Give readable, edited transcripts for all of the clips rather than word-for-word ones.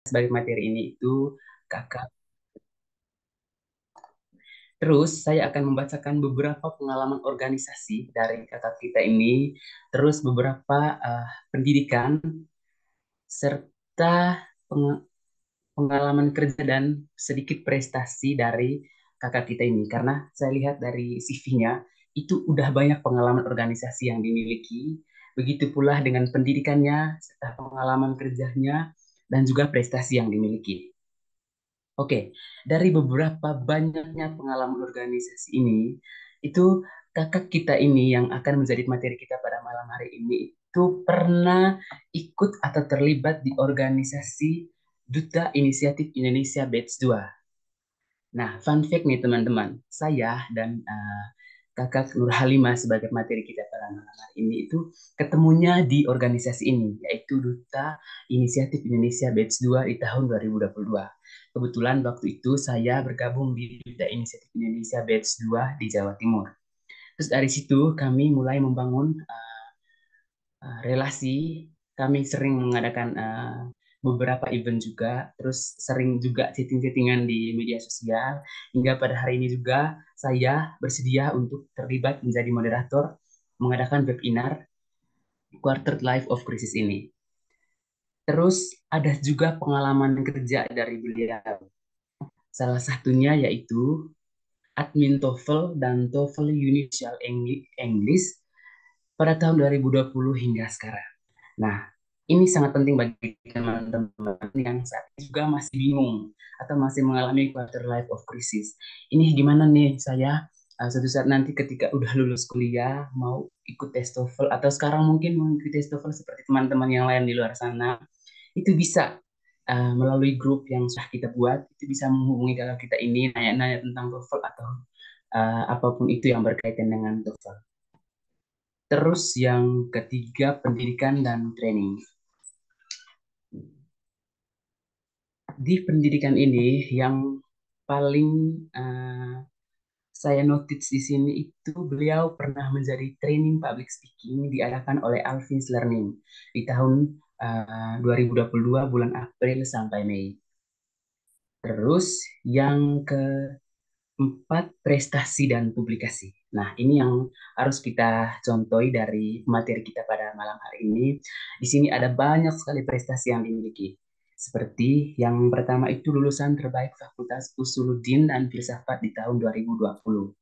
sebagai materi ini itu kakak. Terus saya akan membacakan beberapa pengalaman organisasi dari kakak kita ini, terus beberapa pendidikan serta peng- pengalaman kerja dan sedikit prestasi dari kakak kita ini. Karena saya lihat dari CV-nya itu udah banyak pengalaman organisasi yang dimiliki, begitu pula dengan pendidikannya serta pengalaman kerjanya dan juga prestasi yang dimiliki. Oke, dari beberapa banyaknya pengalaman organisasi ini, itu kakak kita ini yang akan menjadi materi kita pada malam hari ini itu pernah ikut atau terlibat di organisasi Duta Inisiatif Indonesia Batch 2. Nah, fun fact nih teman-teman, saya dan kakak Nur Halimah sebagai materi kita pada malam hari ini itu ketemunya di organisasi ini, yaitu Duta Inisiatif Indonesia Batch 2 di tahun 2022. Kebetulan waktu itu saya bergabung di Duta Inisiatif Indonesia Batch 2 di Jawa Timur. Terus dari situ kami mulai membangun relasi. Kami sering mengadakan beberapa event juga, terus sering juga chatting-chattingan di media sosial, hingga pada hari ini juga saya bersedia untuk terlibat menjadi moderator mengadakan webinar Quarter Life of Crisis ini. Terus ada juga pengalaman kerja dari beliau. Salah satunya yaitu admin TOEFL dan TOEFL Initial English pada tahun 2020 hingga sekarang. Nah, ini sangat penting bagi teman-teman yang saat ini juga masih bingung atau masih mengalami quarter life of crisis. Ini gimana nih saya suatu saat nanti ketika udah lulus kuliah mau ikut tes TOEFL atau sekarang mungkin mau ikut tes TOEFL seperti teman-teman yang lain di luar sana, itu bisa melalui grup yang sudah kita buat, itu bisa menghubungi kalau kita ini nanya-nanya tentang TOEFL atau apapun itu yang berkaitan dengan TOEFL. Terus yang ketiga, pendidikan dan training. Di pendidikan ini yang paling eh, saya notice di sini itu beliau pernah menjadi training public speaking diadakan oleh Alphins Learning di tahun 2022 bulan April sampai Mei. Terus yang keempat, prestasi dan publikasi. Nah, ini yang harus kita contohi dari materi kita pada malam hari ini. Di sini ada banyak sekali prestasi yang dimiliki. Seperti yang pertama itu lulusan terbaik Fakultas Usuluddin dan Filsafat di tahun 2020.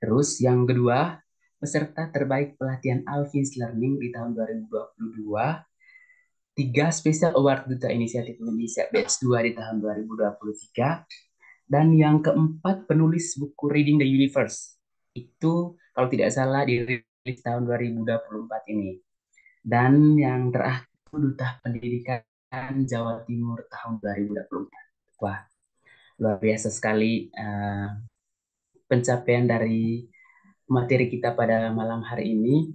Terus yang kedua, peserta terbaik pelatihan Alphins Learning di tahun 2022. Tiga Special Award Duta Inisiatif Indonesia Batch 2 di tahun 2023. Dan yang keempat, penulis buku Reading the Universe. Itu kalau tidak salah dirilis tahun 2024 ini. Dan yang terakhir, Duta Pendidikan Jawa Timur tahun 2024. Wah, luar biasa sekali pencapaian dari materi kita pada malam hari ini.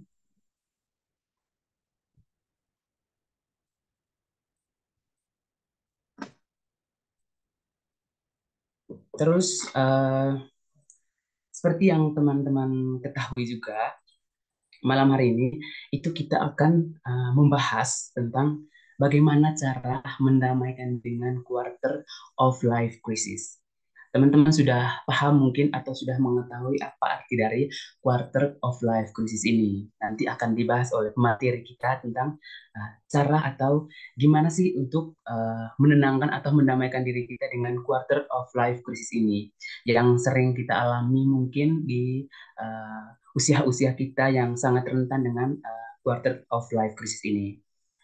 Terus, seperti yang teman-teman ketahui juga, malam hari ini itu kita akan membahas tentang bagaimana cara mendamaikan dengan quarter of life crisis. Teman-teman sudah paham mungkin atau sudah mengetahui apa arti dari quarter of life crisis ini. Nanti akan dibahas oleh materi kita tentang cara atau gimana sih untuk menenangkan atau mendamaikan diri kita dengan quarter of life crisis ini yang sering kita alami mungkin di usia-usia kita yang sangat rentan dengan quarter of life crisis ini.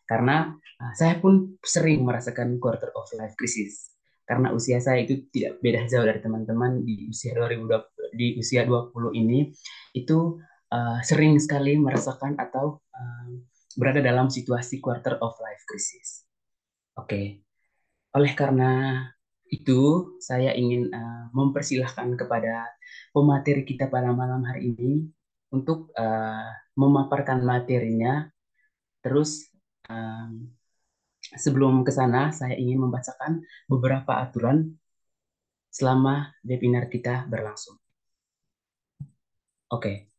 Karena saya pun sering merasakan quarter of life crisis karena usia saya itu tidak beda jauh dari teman-teman di usia 2020, di usia 20 ini itu sering sekali merasakan atau berada dalam situasi quarter of life crisis. Oke, oleh karena itu saya ingin mempersilahkan kepada pemateri kita pada malam hari ini untuk memaparkan materinya. Terus sebelum ke sana saya ingin membacakan beberapa aturan selama webinar kita berlangsung. Oke,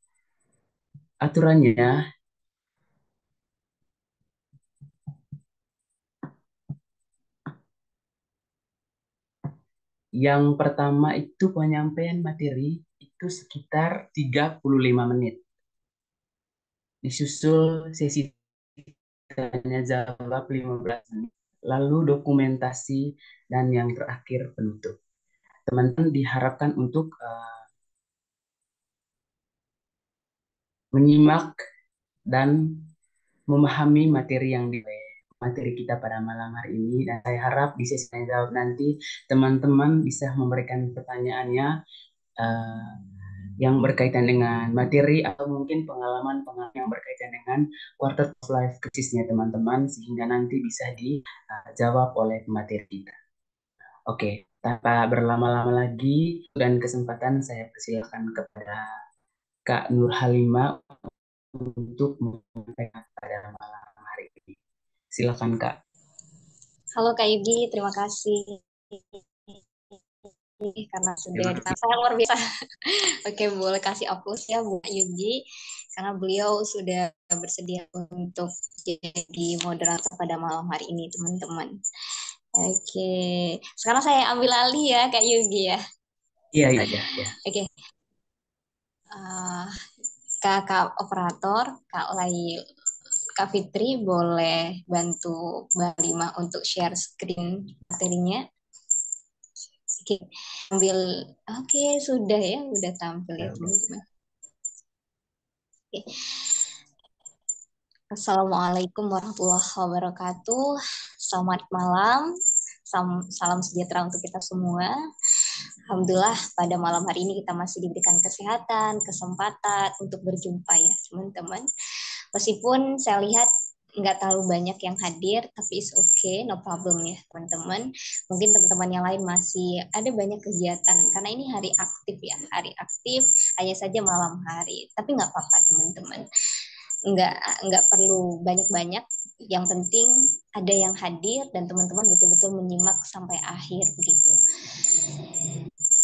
aturannya Yang pertama itu penyampaian materi itu sekitar 35 menit. Disusul sesi tanya jawab 15 menit. Lalu dokumentasi dan yang terakhir penutup. Teman-teman diharapkan untuk menyimak dan memahami materi yang di materi kita pada malam hari ini, dan saya harap di sesi tanya jawab nanti teman-teman bisa memberikan pertanyaannya eh, yang berkaitan dengan materi atau mungkin pengalaman-pengalaman yang berkaitan dengan quarter of life krisisnya teman-teman, sehingga nanti bisa dijawab oleh materi kita. Oke, tanpa berlama-lama lagi dan kesempatan, saya persilakan kepada Kak Nur Halimah untuk menyampaikan pada malam hari ini. Silakan Kak. Halo Kak Yugi, terima kasih karena sudah Terima kasih. ditanya luar biasa. Oke, boleh kasih aplaus ya Bu Yugi karena beliau sudah bersedia untuk jadi moderator pada malam hari ini, teman-teman. Oke, sekarang saya ambil alih ya Kak Yugi ya. Iya, iya, iya, iya. Oke, uh, Kakak operator, Kak Lai, Kak Fitri boleh bantu Mbak Lima untuk share screen materinya. Oke, ambil. Oke, sudah ya, udah tampil ya Ya, udah. teman-teman. Oke. Assalamualaikum warahmatullahi wabarakatuh. Selamat malam. Salam sejahtera untuk kita semua. Alhamdulillah pada malam hari ini kita masih diberikan kesehatan, kesempatan untuk berjumpa ya teman-teman. Meskipun saya lihat nggak terlalu banyak yang hadir, tapi it's okay, no problem ya teman-teman. Mungkin teman-teman yang lain masih ada banyak kegiatan, karena ini hari aktif ya, hari aktif hanya saja malam hari. Tapi nggak apa-apa teman-teman, nggak nggak perlu banyak-banyak. Yang penting ada yang hadir dan teman-teman betul-betul menyimak sampai akhir begitu.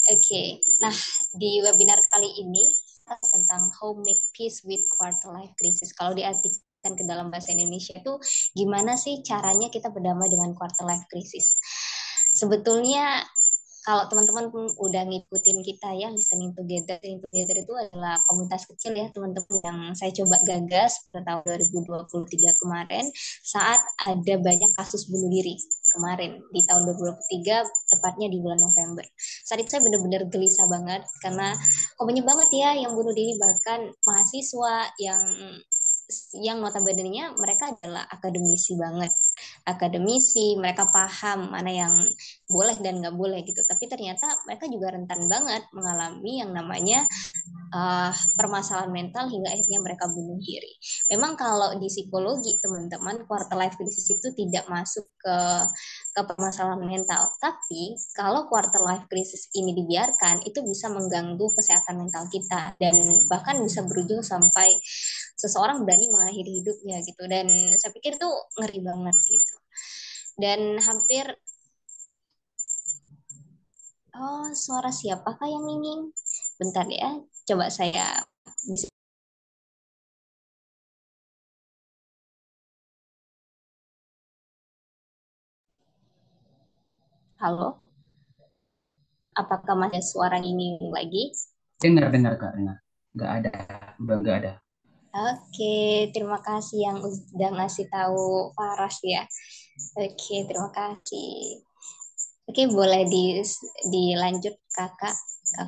Oke, nah di webinar kali ini tentang how make peace with quarter life crisis. Kalau diartikan ke dalam bahasa Indonesia itu gimana sih caranya kita berdamai dengan quarter life crisis? Sebetulnya kalau teman-teman udah ngikutin kita ya, Listening Together itu adalah komunitas kecil ya teman-teman yang saya coba gagas pada tahun 2023 kemarin saat ada banyak kasus bunuh diri kemarin di tahun 2023, tepatnya di bulan November. Saat itu saya benar-benar gelisah banget karena kok banyak banget ya yang bunuh diri, bahkan mahasiswa yang notabene-nya mereka adalah akademisi banget, akademisi, mereka paham mana yang boleh dan nggak boleh gitu, tapi ternyata mereka juga rentan banget mengalami yang namanya permasalahan mental hingga akhirnya mereka bunuh diri. Memang kalau di psikologi teman-teman, quarter life crisis itu tidak masuk ke permasalahan mental, tapi kalau quarter life crisis ini dibiarkan itu bisa mengganggu kesehatan mental kita dan bahkan bisa berujung sampai seseorang berani mengakhiri hidupnya gitu. Dan saya pikir itu ngeri banget gitu. Dan hampir suara siapakah yang ninging? Bentar ya, coba saya. Halo, apakah masih ada suara ninging lagi? Dengar, dengar Kak, dengar. Nggak ada, nggak ada. Oke, terima kasih yang udah ngasih tahu Paras ya. Oke, terima kasih. Oke, boleh dilanjut kakak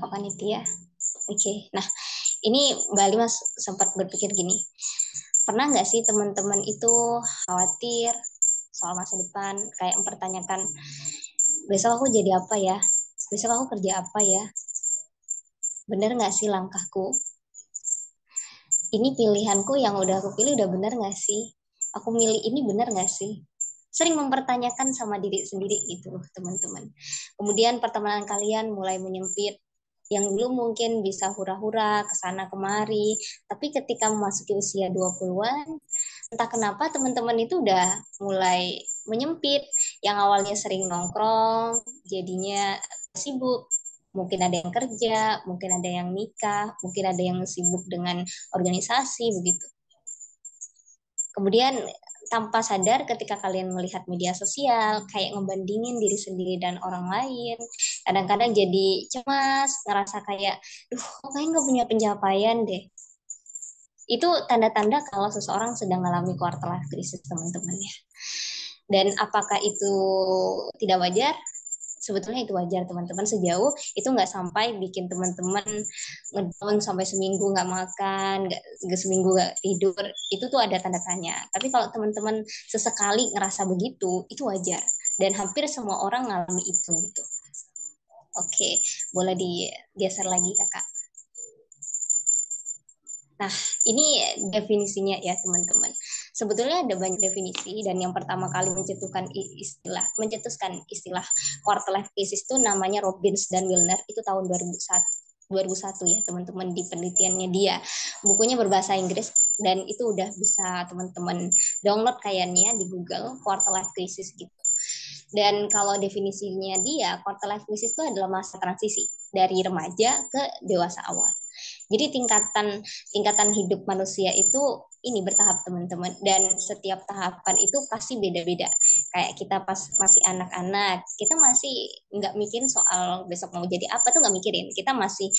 panitia. Oke, nah ini Mbak Lima sempat berpikir gini, pernah nggak sih teman-teman itu khawatir soal masa depan, kayak mempertanyakan, besok aku jadi apa ya? Besok aku kerja apa ya? Bener nggak sih langkahku? Ini pilihanku yang udah aku pilih udah bener nggak sih? Aku milih ini bener nggak sih? Sering mempertanyakan sama diri sendiri gitu loh teman-teman. Kemudian pertemanan kalian mulai menyempit, yang dulu mungkin bisa hura-hura kesana kemari, tapi ketika memasuki usia 20-an, entah kenapa teman-teman itu udah mulai menyempit. Yang awalnya sering nongkrong, jadinya sibuk. Mungkin ada yang kerja, mungkin ada yang nikah, mungkin ada yang sibuk dengan organisasi begitu. Kemudian tanpa sadar ketika kalian melihat media sosial, kayak ngebandingin diri sendiri dan orang lain, kadang-kadang jadi cemas, ngerasa kayak, duh, kok kayaknya nggak punya pencapaian deh. Itu tanda-tanda kalau seseorang sedang mengalami quarter life crisis, teman-teman ya. Dan apakah itu tidak wajar? Sebetulnya itu wajar, teman-teman, sejauh itu nggak sampai bikin teman-teman ngedown sampai seminggu nggak makan, nggak seminggu nggak tidur, itu tuh ada tanda tanya. Tapi kalau teman-teman sesekali ngerasa begitu, itu wajar, dan hampir semua orang ngalami itu gitu. Oke, boleh digeser lagi kakak. Nah, ini definisinya ya teman-teman. Sebetulnya ada banyak definisi, dan yang pertama kali mencetuskan istilah quarter life crisis itu namanya Robbins dan Wilner, itu tahun 2001 ya teman-teman, di penelitiannya dia. Bukunya berbahasa Inggris dan itu udah bisa teman-teman download kayaknya di Google, quarter life crisis gitu. Dan kalau definisinya dia, quarter life crisis itu adalah masa transisi dari remaja ke dewasa awal. Jadi tingkatan hidup manusia itu ini bertahap teman-teman, dan setiap tahapan itu pasti beda-beda. Kayak kita pas masih anak-anak, kita masih nggak mikirin soal besok mau jadi apa tuh, nggak mikirin. Kita masih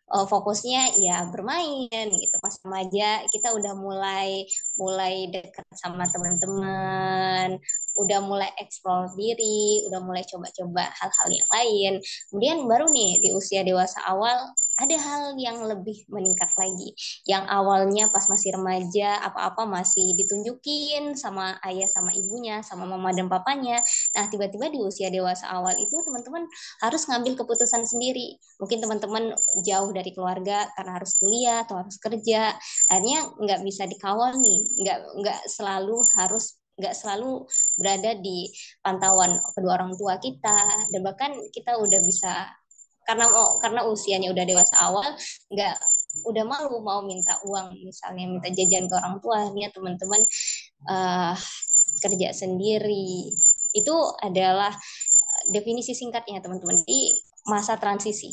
fokusnya ya bermain gitu. Pas remaja kita udah mulai mulai dekat sama teman-teman, udah mulai eksplor diri, udah mulai coba-coba hal-hal yang lain. Kemudian baru nih di usia dewasa awal ada hal yang lebih meningkat lagi. Yang awalnya pas masih remaja, apa-apa masih ditunjukin sama ayah sama ibunya, sama mama dan papanya. Nah, tiba-tiba di usia dewasa awal itu teman-teman harus ngambil keputusan sendiri. Mungkin teman-teman jauh dari keluarga karena harus kuliah atau harus kerja. Akhirnya nggak bisa dikawal nih, nggak selalu berada di pantauan kedua orang tua kita, dan bahkan kita udah bisa, karena usianya udah dewasa awal, nggak udah malu mau minta uang, misalnya minta jajan ke orang tua, nih teman-teman, uh, kerja sendiri. Itu adalah definisi singkatnya teman-teman di masa transisi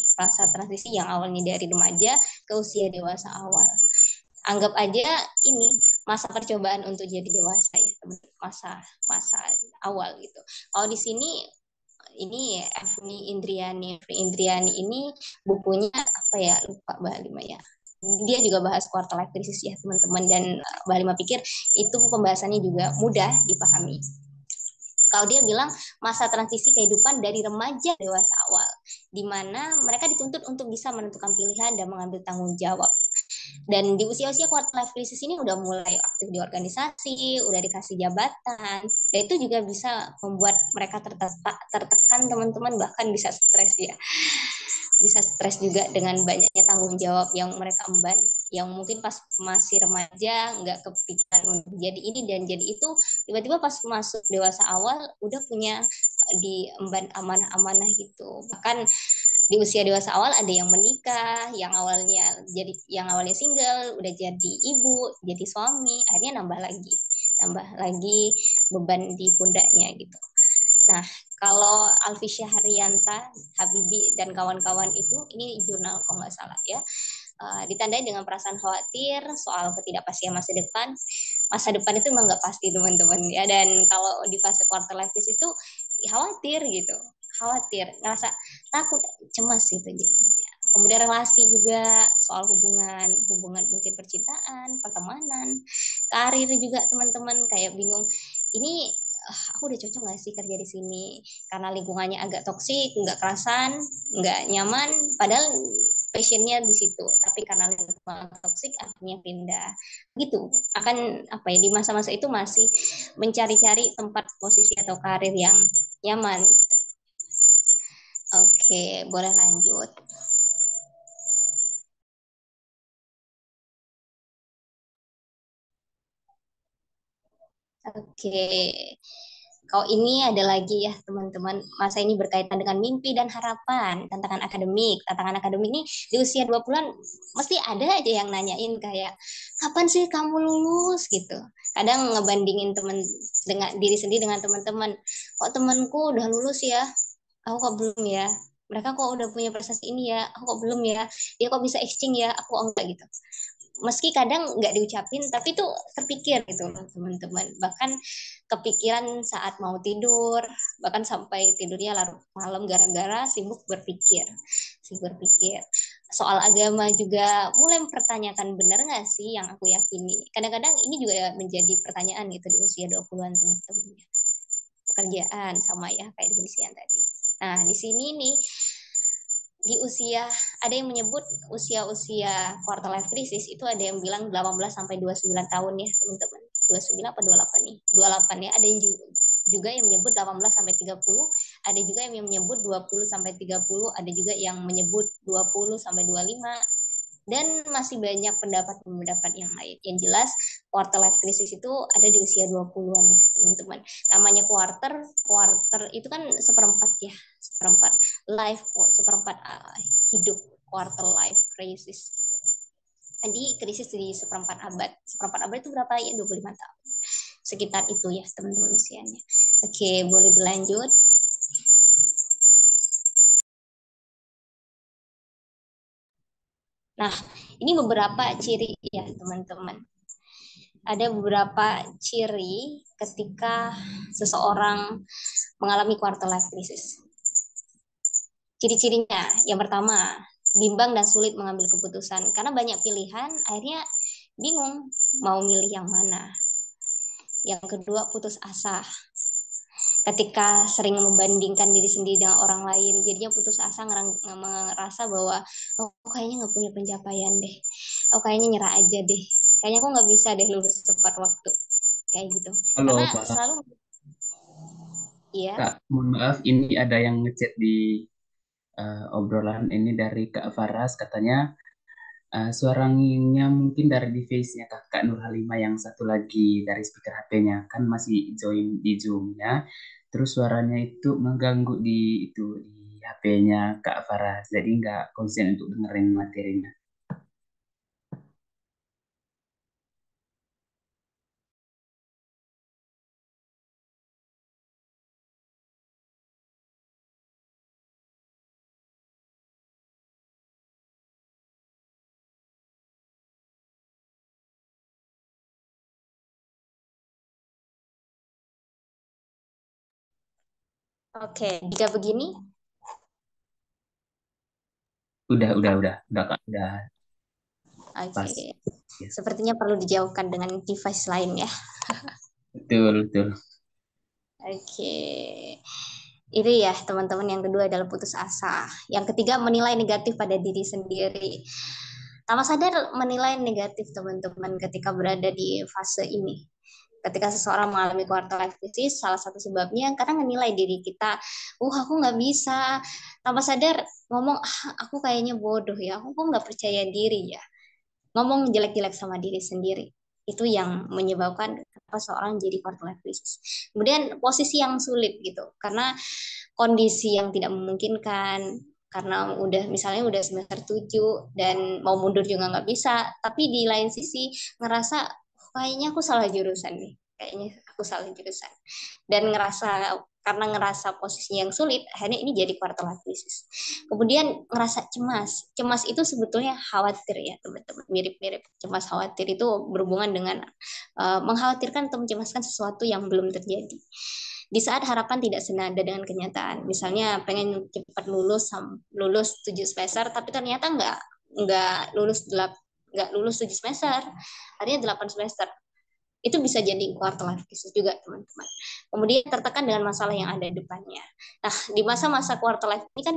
yang awalnya dari remaja ke usia dewasa awal. Anggap aja ini masa percobaan untuk jadi dewasa ya teman-teman, masa awal gitu. Kalau di sini ini Evni Indriani ini bukunya apa ya, lupa Mbak Lima ya. Dia juga bahas quarter life crisis ya teman-teman, dan Mbak Lima pikir itu pembahasannya juga mudah dipahami. Kalau dia bilang masa transisi kehidupan dari remaja dewasa awal, di mana mereka dituntut untuk bisa menentukan pilihan dan mengambil tanggung jawab. Dan di usia-usia quarter life crisis ini udah mulai aktif di organisasi, udah dikasih jabatan, dan itu juga bisa membuat mereka tertekan teman-teman, bahkan bisa stres ya. Bisa stres juga dengan banyaknya tanggung jawab yang mereka emban, yang mungkin pas masih remaja nggak kepikiran untuk jadi ini dan jadi itu, tiba-tiba pas masuk dewasa awal udah punya diemban amanah-amanah gitu. Bahkan di usia dewasa awal ada yang menikah, yang awalnya single udah jadi ibu, jadi suami, akhirnya nambah lagi beban di pundaknya gitu. Nah, kalau Alfi Syahrianta, Habibi dan kawan-kawan itu, ini jurnal kalau nggak salah ya, ditandai dengan perasaan khawatir soal ketidakpastian masa depan. Masa depan itu memang nggak pasti teman-teman ya, dan kalau di fase quarter life crisis itu khawatir gitu, khawatir, ngerasa takut, cemas gitu. Kemudian relasi juga, soal hubungan mungkin percintaan, pertemanan, karir juga teman-teman, kayak bingung, ini aku udah cocok nggak sih kerja di sini, karena lingkungannya agak toksik, nggak kerasan, nggak nyaman, padahal passionnya di situ, tapi karena lingkungan toksik akhirnya pindah gitu. Akan apa ya, di masa-masa itu masih mencari-cari tempat posisi atau karir yang nyaman. Oke, boleh lanjut. Oke, kalau ini ada lagi ya teman-teman, masa ini berkaitan dengan mimpi dan harapan, tantangan akademik ini di usia 20-an mesti ada aja yang nanyain kayak, kapan sih kamu lulus gitu. Kadang ngebandingin dengan diri sendiri dengan teman-teman, kok temanku udah lulus ya, aku kok belum ya. Mereka kok udah punya prestasi ini ya, aku kok belum ya. Dia kok bisa exchange ya, aku kok enggak gitu. meski kadang nggak diucapin tapi itu terpikir gitu loh teman-teman, bahkan kepikiran saat mau tidur, bahkan sampai tidurnya larut malam gara-gara sibuk berpikir soal agama juga, mulai mempertanyakan benar nggak sih yang aku yakini. Kadang-kadang ini juga menjadi pertanyaan gitu di usia 20-an teman-teman, pekerjaan sama ya kayak definisi yang tadi. Nah di sini nih di usia, ada yang menyebut usia-usia quarter life crisis itu ada yang bilang 18 sampai 29 tahun ya teman-teman. 29 apa 28 nih? 28 ya. Ada yang juga yang menyebut 18 sampai 30, ada juga yang menyebut 20 sampai 30, ada juga yang menyebut 20 sampai 25, dan masih banyak pendapat-pendapat yang lain. Yang jelas quarter life crisis itu ada di usia 20-an ya teman-teman. Namanya quarter itu kan seperempat ya, seperempat life, seperempat hidup, quarter life crisis gitu. Jadi krisis di seperempat abad. Seperempat abad itu berapa ya? 25 tahun. Sekitar itu ya teman-teman usianya. Oke, boleh dilanjut. Nah, ini beberapa ciri ya teman-teman. Ada beberapa ciri ketika seseorang mengalami quarter life crisis. Ciri-cirinya, yang pertama, bimbang dan sulit mengambil keputusan. Karena banyak pilihan, akhirnya bingung mau milih yang mana. Yang kedua, putus asa. Ketika sering membandingkan diri sendiri dengan orang lain, jadinya putus asa, ngerasa bahwa oh kayaknya nggak punya pencapaian deh, oh kayaknya nyerah aja deh, kayaknya aku nggak bisa deh lulus tepat waktu, kayak gitu. Halo, Karena Pak. selalu, ya, Kak, mohon maaf, ini ada yang ngechat di obrolan ini dari Kak Faras, katanya suaranya mungkin dari device-nya Kakak Nur Halimah, yang satu lagi dari speaker HP-nya, kan masih join di Zoom-nya, terus suaranya itu mengganggu di HP-nya Kak Faras, jadi nggak konsen untuk dengerin materinya. oke, jika begini, Udah Kak, udah oke, pas. Ya, sepertinya perlu dijauhkan dengan device lain ya. betul, betul. Oke, itu ya teman-teman. Yang kedua adalah putus asa. Yang ketiga, menilai negatif pada diri sendiri. Tanpa sadar menilai negatif teman-teman ketika berada di fase ini. Ketika seseorang mengalami quarter life crisis, salah satu sebabnya karena menilai diri kita, aku nggak bisa. Tanpa sadar ngomong, aku kayaknya bodoh ya, aku kok nggak percaya diri ya. Ngomong jelek-jelek sama diri sendiri. Itu yang menyebabkan kenapa seorang jadi quarter life crisis. Kemudian posisi yang sulit gitu, karena kondisi yang tidak memungkinkan, karena misalnya udah semester 7 dan mau mundur juga nggak bisa, tapi di lain sisi ngerasa kayaknya aku salah jurusan nih, kayaknya aku salah jurusan, dan karena ngerasa posisinya yang sulit, akhirnya ini jadi quarter life crisis. Kemudian ngerasa cemas. Cemas itu sebetulnya khawatir ya teman-teman, mirip-mirip. Cemas khawatir itu berhubungan dengan mengkhawatirkan atau mencemaskan sesuatu yang belum terjadi. Di saat harapan tidak senada dengan kenyataan. Misalnya pengen cepat lulus 7 semester, tapi ternyata nggak lulus 7 semester, artinya 8 semester. Itu bisa jadi quarter life crisis juga teman-teman. Kemudian tertekan dengan masalah yang ada di depannya. Nah, di masa-masa quarter life ini kan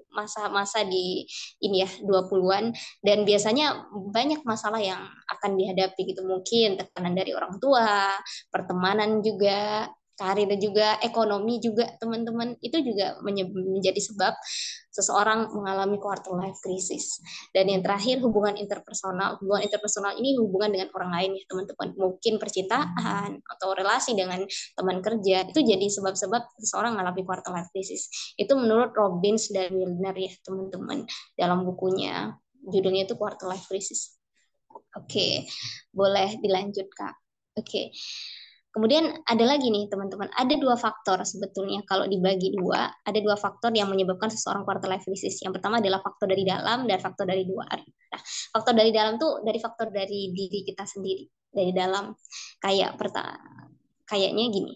masa-masa di ini ya 20-an, dan biasanya banyak masalah yang akan dihadapi gitu. Mungkin tekanan dari orang tua, pertemanan juga, karir juga, ekonomi juga teman-teman. Itu juga menjadi sebab seseorang mengalami quarter life crisis. Dan yang terakhir, hubungan interpersonal. Hubungan interpersonal ini hubungan dengan orang lain ya teman-teman. Mungkin percintaan atau relasi dengan teman kerja. Itu jadi sebab-sebab seseorang mengalami quarter life crisis. Itu menurut Robbins dan Milner ya teman-teman. Dalam bukunya, judulnya itu quarter life crisis. Oke, boleh dilanjut Kak. Oke. Kemudian ada lagi nih teman-teman, ada dua faktor sebetulnya kalau dibagi dua, ada dua faktor yang menyebabkan seseorang quarter life crisis. Yang pertama adalah faktor dari dalam dan faktor dari luar. Nah, faktor dari dalam tuh dari faktor dari diri kita sendiri, dari dalam. Kayaknya gini,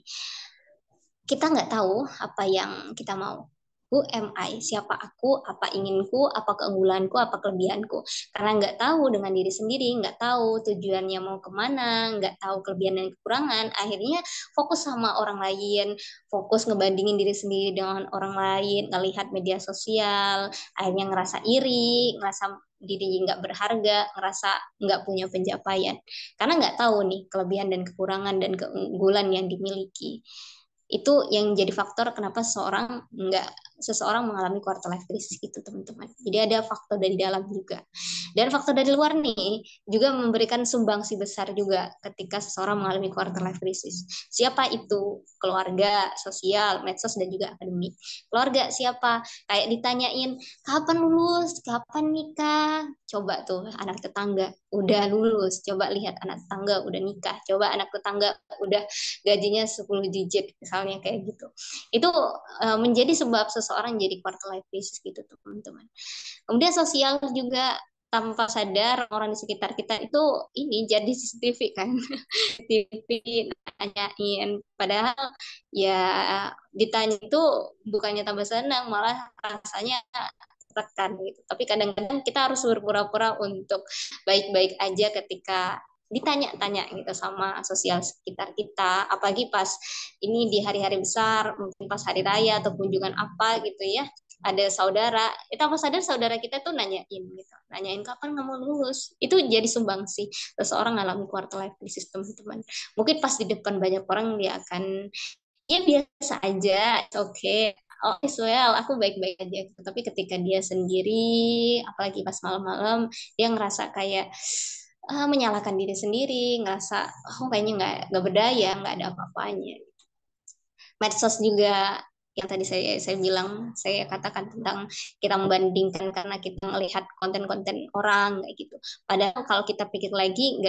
kita nggak tahu apa yang kita mau. Who am I? Siapa aku? Apa inginku? Apa keunggulanku? Apa kelebihanku? Karena nggak tahu dengan diri sendiri, nggak tahu tujuannya mau kemana, nggak tahu kelebihan dan kekurangan, akhirnya fokus sama orang lain, fokus ngebandingin diri sendiri dengan orang lain, ngelihat media sosial, akhirnya ngerasa iri, ngerasa diri nggak berharga, ngerasa nggak punya pencapaian. Karena nggak tahu nih kelebihan dan kekurangan dan keunggulan yang dimiliki. Itu yang jadi faktor kenapa seseorang mengalami quarter life crisis gitu teman-teman. Jadi ada faktor dari dalam juga. Dan faktor dari luar nih juga memberikan sumbangsi besar juga ketika seseorang mengalami quarter life crisis. Siapa itu? Keluarga, sosial, medsos, dan juga akademik. Keluarga siapa? Kayak ditanyain, kapan lulus? Kapan nikah? Coba tuh anak tetangga udah lulus, coba lihat anak tetangga udah nikah, coba anak tetangga udah gajinya 10 digit misalnya kayak gitu. Itu menjadi sebab seseorang jadi quarter life crisis gitu teman-teman. Kemudian sosial juga, tanpa sadar orang di sekitar kita itu ini jadi CCTV kan. CCTV nanyain, padahal ya ditanya itu bukannya tambah senang, malah rasanya tekan gitu. Tapi kadang-kadang kita harus berpura-pura untuk baik-baik aja ketika ditanya-tanya gitu sama sosial sekitar kita, apalagi pas ini di hari-hari besar, mungkin pas hari raya atau kunjungan apa gitu ya, ada saudara, kita apa sadar saudara kita tuh nanyain gitu, nanyain kapan kamu lulus, itu jadi sumbang sih seseorang ngalami quarter life crisis teman-teman. Mungkin pas di depan banyak orang dia akan ya biasa aja, oke okay. Oh, well, aku baik-baik aja. Tapi ketika dia sendiri, apalagi pas malam-malam, dia ngerasa kayak menyalahkan diri sendiri, ngerasa oh kayaknya nggak berdaya, nggak ada apa-apanya. Medsos juga yang tadi saya bilang, saya katakan tentang kita membandingkan karena kita melihat konten-konten orang kayak gitu. Padahal kalau kita pikir lagi,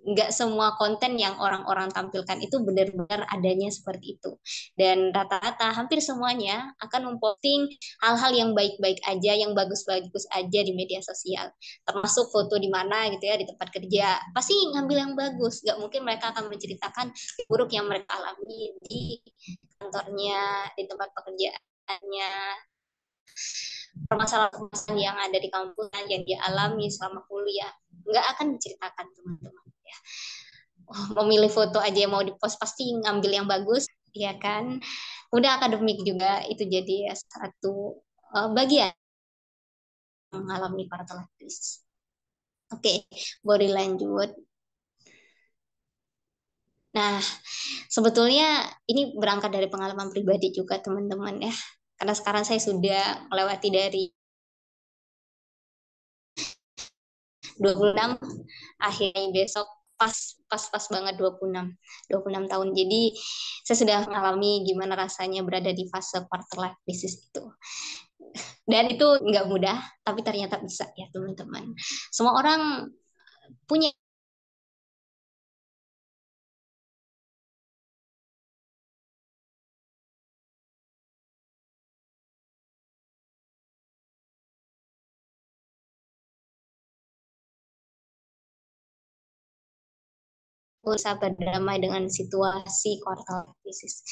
nggak semua konten yang orang-orang tampilkan itu benar-benar adanya seperti itu. Dan rata-rata hampir semuanya akan memposting hal-hal yang baik-baik aja, yang bagus-bagus aja di media sosial. Termasuk foto di mana gitu ya, di tempat kerja. Pasti ngambil yang bagus. Nggak mungkin mereka akan menceritakan buruk yang mereka alami di kantornya, di tempat pekerjaannya, permasalahan-permasalahan yang ada di kampus yang dialami selama kuliah. Nggak akan diceritakan teman-teman. Ya, memilih foto aja yang mau dipost pasti ngambil yang bagus, ya kan. Udah akademik juga itu jadi satu bagian mengalami quarter life crisis. Oke, boleh lanjut. Nah, sebetulnya ini berangkat dari pengalaman pribadi juga teman-teman ya. Karena sekarang saya sudah melewati dari 26, akhirnya besok pas pas pas banget 26 tahun. Jadi saya sudah mengalami gimana rasanya berada di fase quarter life crisis itu. Dan itu nggak mudah, tapi ternyata bisa ya teman-teman. Semua orang punya berusaha berdamai dengan situasi quarter crisis.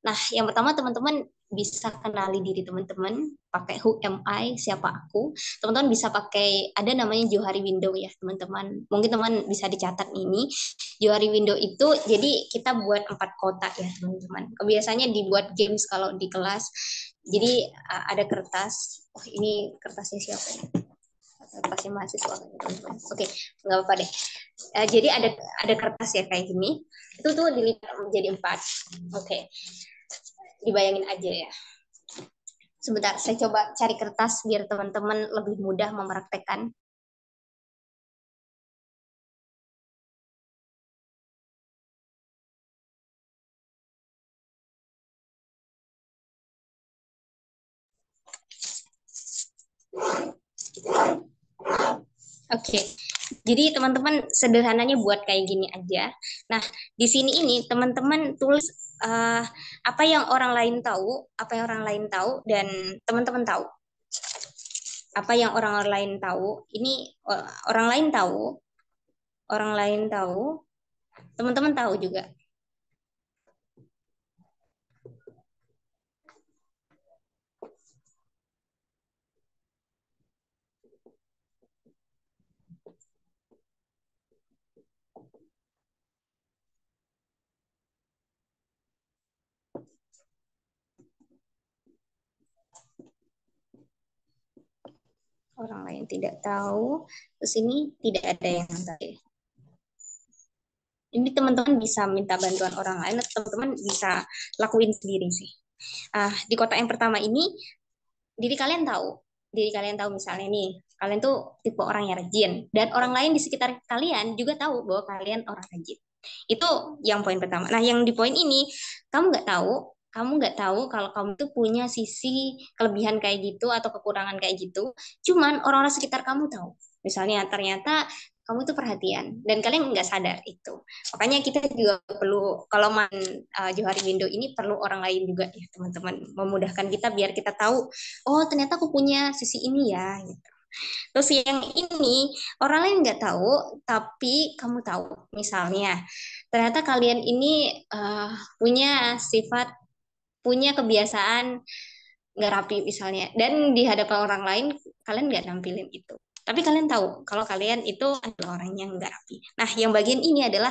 Nah, yang pertama teman-teman bisa kenali diri teman-teman, pakai who am I, siapa aku. Teman-teman bisa pakai, ada namanya Johari Window ya teman-teman. Mungkin teman bisa dicatat ini. Johari Window itu, jadi kita buat 4 kotak ya teman-teman. Biasanya dibuat games kalau di kelas. Jadi ada kertas, oh ini kertasnya siapa ya? Kertasnya mahasiswa teman-teman. Oke, nggak apa-apa deh. Jadi ada kertas ya kayak gini, itu tuh dilipat menjadi 4. Oke, dibayangin aja ya. Sebentar, saya coba cari kertas biar teman-teman lebih mudah mempraktekkan. Oke, Jadi teman-teman sederhananya buat kayak gini aja. Nah, di sini ini teman-teman tulis apa yang orang lain tahu, apa yang orang lain tahu dan teman-teman tahu. Apa yang orang lain tahu, ini orang lain tahu, orang lain tahu, teman-teman tahu juga. Orang lain tidak tahu, terus ini tidak ada yang tahu. Ini teman-teman bisa minta bantuan orang lain, atau teman-teman bisa lakuin sendiri sih. Di kota yang pertama ini, diri kalian tahu misalnya nih, kalian tuh tipe orang yang rajin, dan orang lain di sekitar kalian juga tahu bahwa kalian orang rajin. Itu yang poin pertama. Nah, yang di poin ini, kamu nggak tahu kalau kamu tuh punya sisi kelebihan kayak gitu atau kekurangan kayak gitu. Cuman orang-orang sekitar kamu tahu. Misalnya ternyata kamu tuh perhatian dan kalian nggak sadar itu. Makanya kita juga perlu kalau Johari Window ini perlu orang lain juga ya teman-teman, memudahkan kita biar kita tahu, oh ternyata aku punya sisi ini ya. Gitu. Terus yang ini orang lain nggak tahu, tapi kamu tahu. Misalnya, ternyata kalian ini punya sifat, punya kebiasaan nggak rapi misalnya, dan di hadapan orang lain kalian nggak nampilin itu. Tapi kalian tahu kalau kalian itu adalah orang yang nggak rapi. Nah, yang bagian ini adalah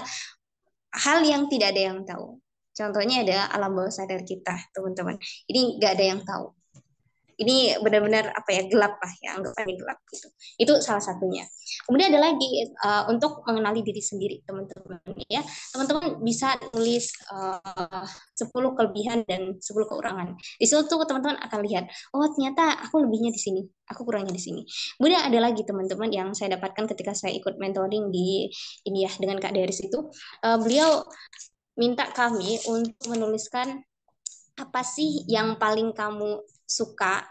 hal yang tidak ada yang tahu. Contohnya adalah alam bawah sadar kita, teman-teman. Ini nggak ada yang tahu. Ini benar-benar apa ya, gelap lah ya, anggapannya gelap gitu. Itu salah satunya. Kemudian ada lagi untuk mengenali diri sendiri, teman-teman ya. Teman-teman bisa tulis 10 kelebihan dan 10 kekurangan. Di situ tuh teman-teman akan lihat, oh ternyata aku lebihnya di sini, aku kurangnya di sini. Kemudian ada lagi teman-teman yang saya dapatkan ketika saya ikut mentoring di ini ya dengan Kak Deris itu, beliau minta kami untuk menuliskan apa sih yang paling kamu suka,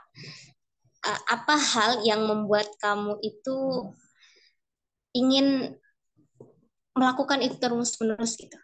apa hal yang membuat kamu itu ingin melakukan itu terus-menerus gitu.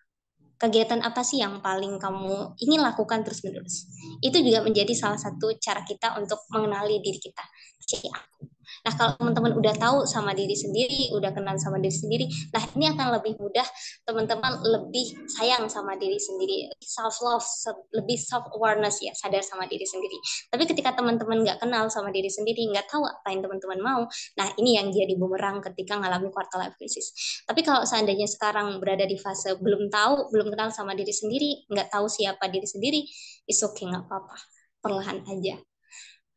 Kegiatan apa sih yang paling kamu ingin lakukan terus-menerus. Itu juga menjadi salah satu cara kita untuk mengenali diri kita. Jadi aku. Nah, kalau teman-teman udah tahu sama diri sendiri, udah kenal sama diri sendiri, nah ini akan lebih mudah teman-teman lebih sayang sama diri sendiri, self love, lebih self awareness ya, sadar sama diri sendiri. Tapi ketika teman-teman nggak kenal sama diri sendiri, nggak tahu apa yang teman-teman mau, nah ini yang jadi bumerang ketika ngalami quarter life crisis. Tapi kalau seandainya sekarang berada di fase belum tahu, belum kenal sama diri sendiri, nggak tahu siapa diri sendiri, it's okay, nggak apa-apa, perlahan aja.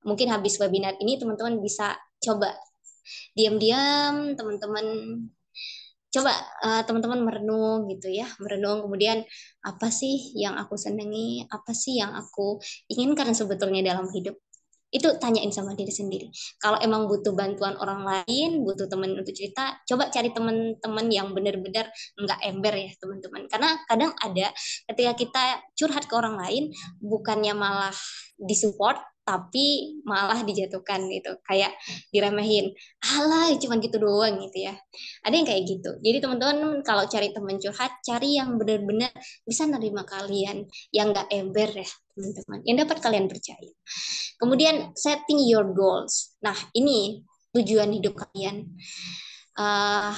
Mungkin habis webinar ini teman-teman bisa coba diam-diam, teman-teman coba teman-teman merenung gitu ya, merenung kemudian apa sih yang aku senangi, apa sih yang aku inginkan sebetulnya dalam hidup. Itu tanyain sama diri sendiri. Kalau emang butuh bantuan orang lain, butuh teman untuk cerita, coba cari teman-teman yang benar-benar nggak ember ya teman-teman. Karena kadang ada ketika kita curhat ke orang lain, bukannya malah disupport, tapi malah dijatuhkan gitu, kayak diremehin, alah cuma gitu doang gitu ya, ada yang kayak gitu. Jadi teman-teman kalau cari teman curhat, cari yang benar-benar bisa nerima kalian, yang nggak ember ya teman-teman, yang dapat kalian percaya. Kemudian setting your goals. Nah, ini tujuan hidup kalian. Uh,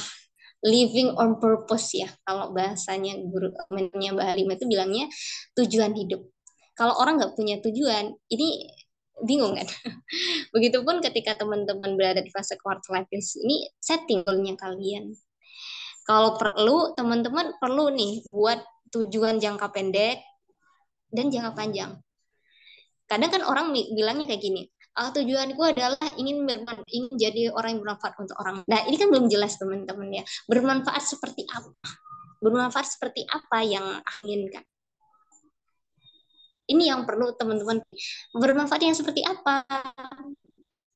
Living on purpose ya. Kalau bahasanya guru mentornya Mbak Halimah itu bilangnya tujuan hidup. Kalau orang nggak punya tujuan, ini bingung kan? Begitupun ketika teman-teman berada di fase quarter life crisis ini, setting goalnya kalian. Kalau perlu, teman-teman perlu nih buat tujuan jangka pendek dan jangka panjang. Kadang kan orang bilangnya kayak gini, tujuanku adalah ingin jadi orang yang bermanfaat untuk orang. Nah, ini kan belum jelas teman-teman ya. Bermanfaat seperti apa? Bermanfaat seperti apa yang inginkan? Ini yang perlu teman-teman. Bermanfaat yang seperti apa?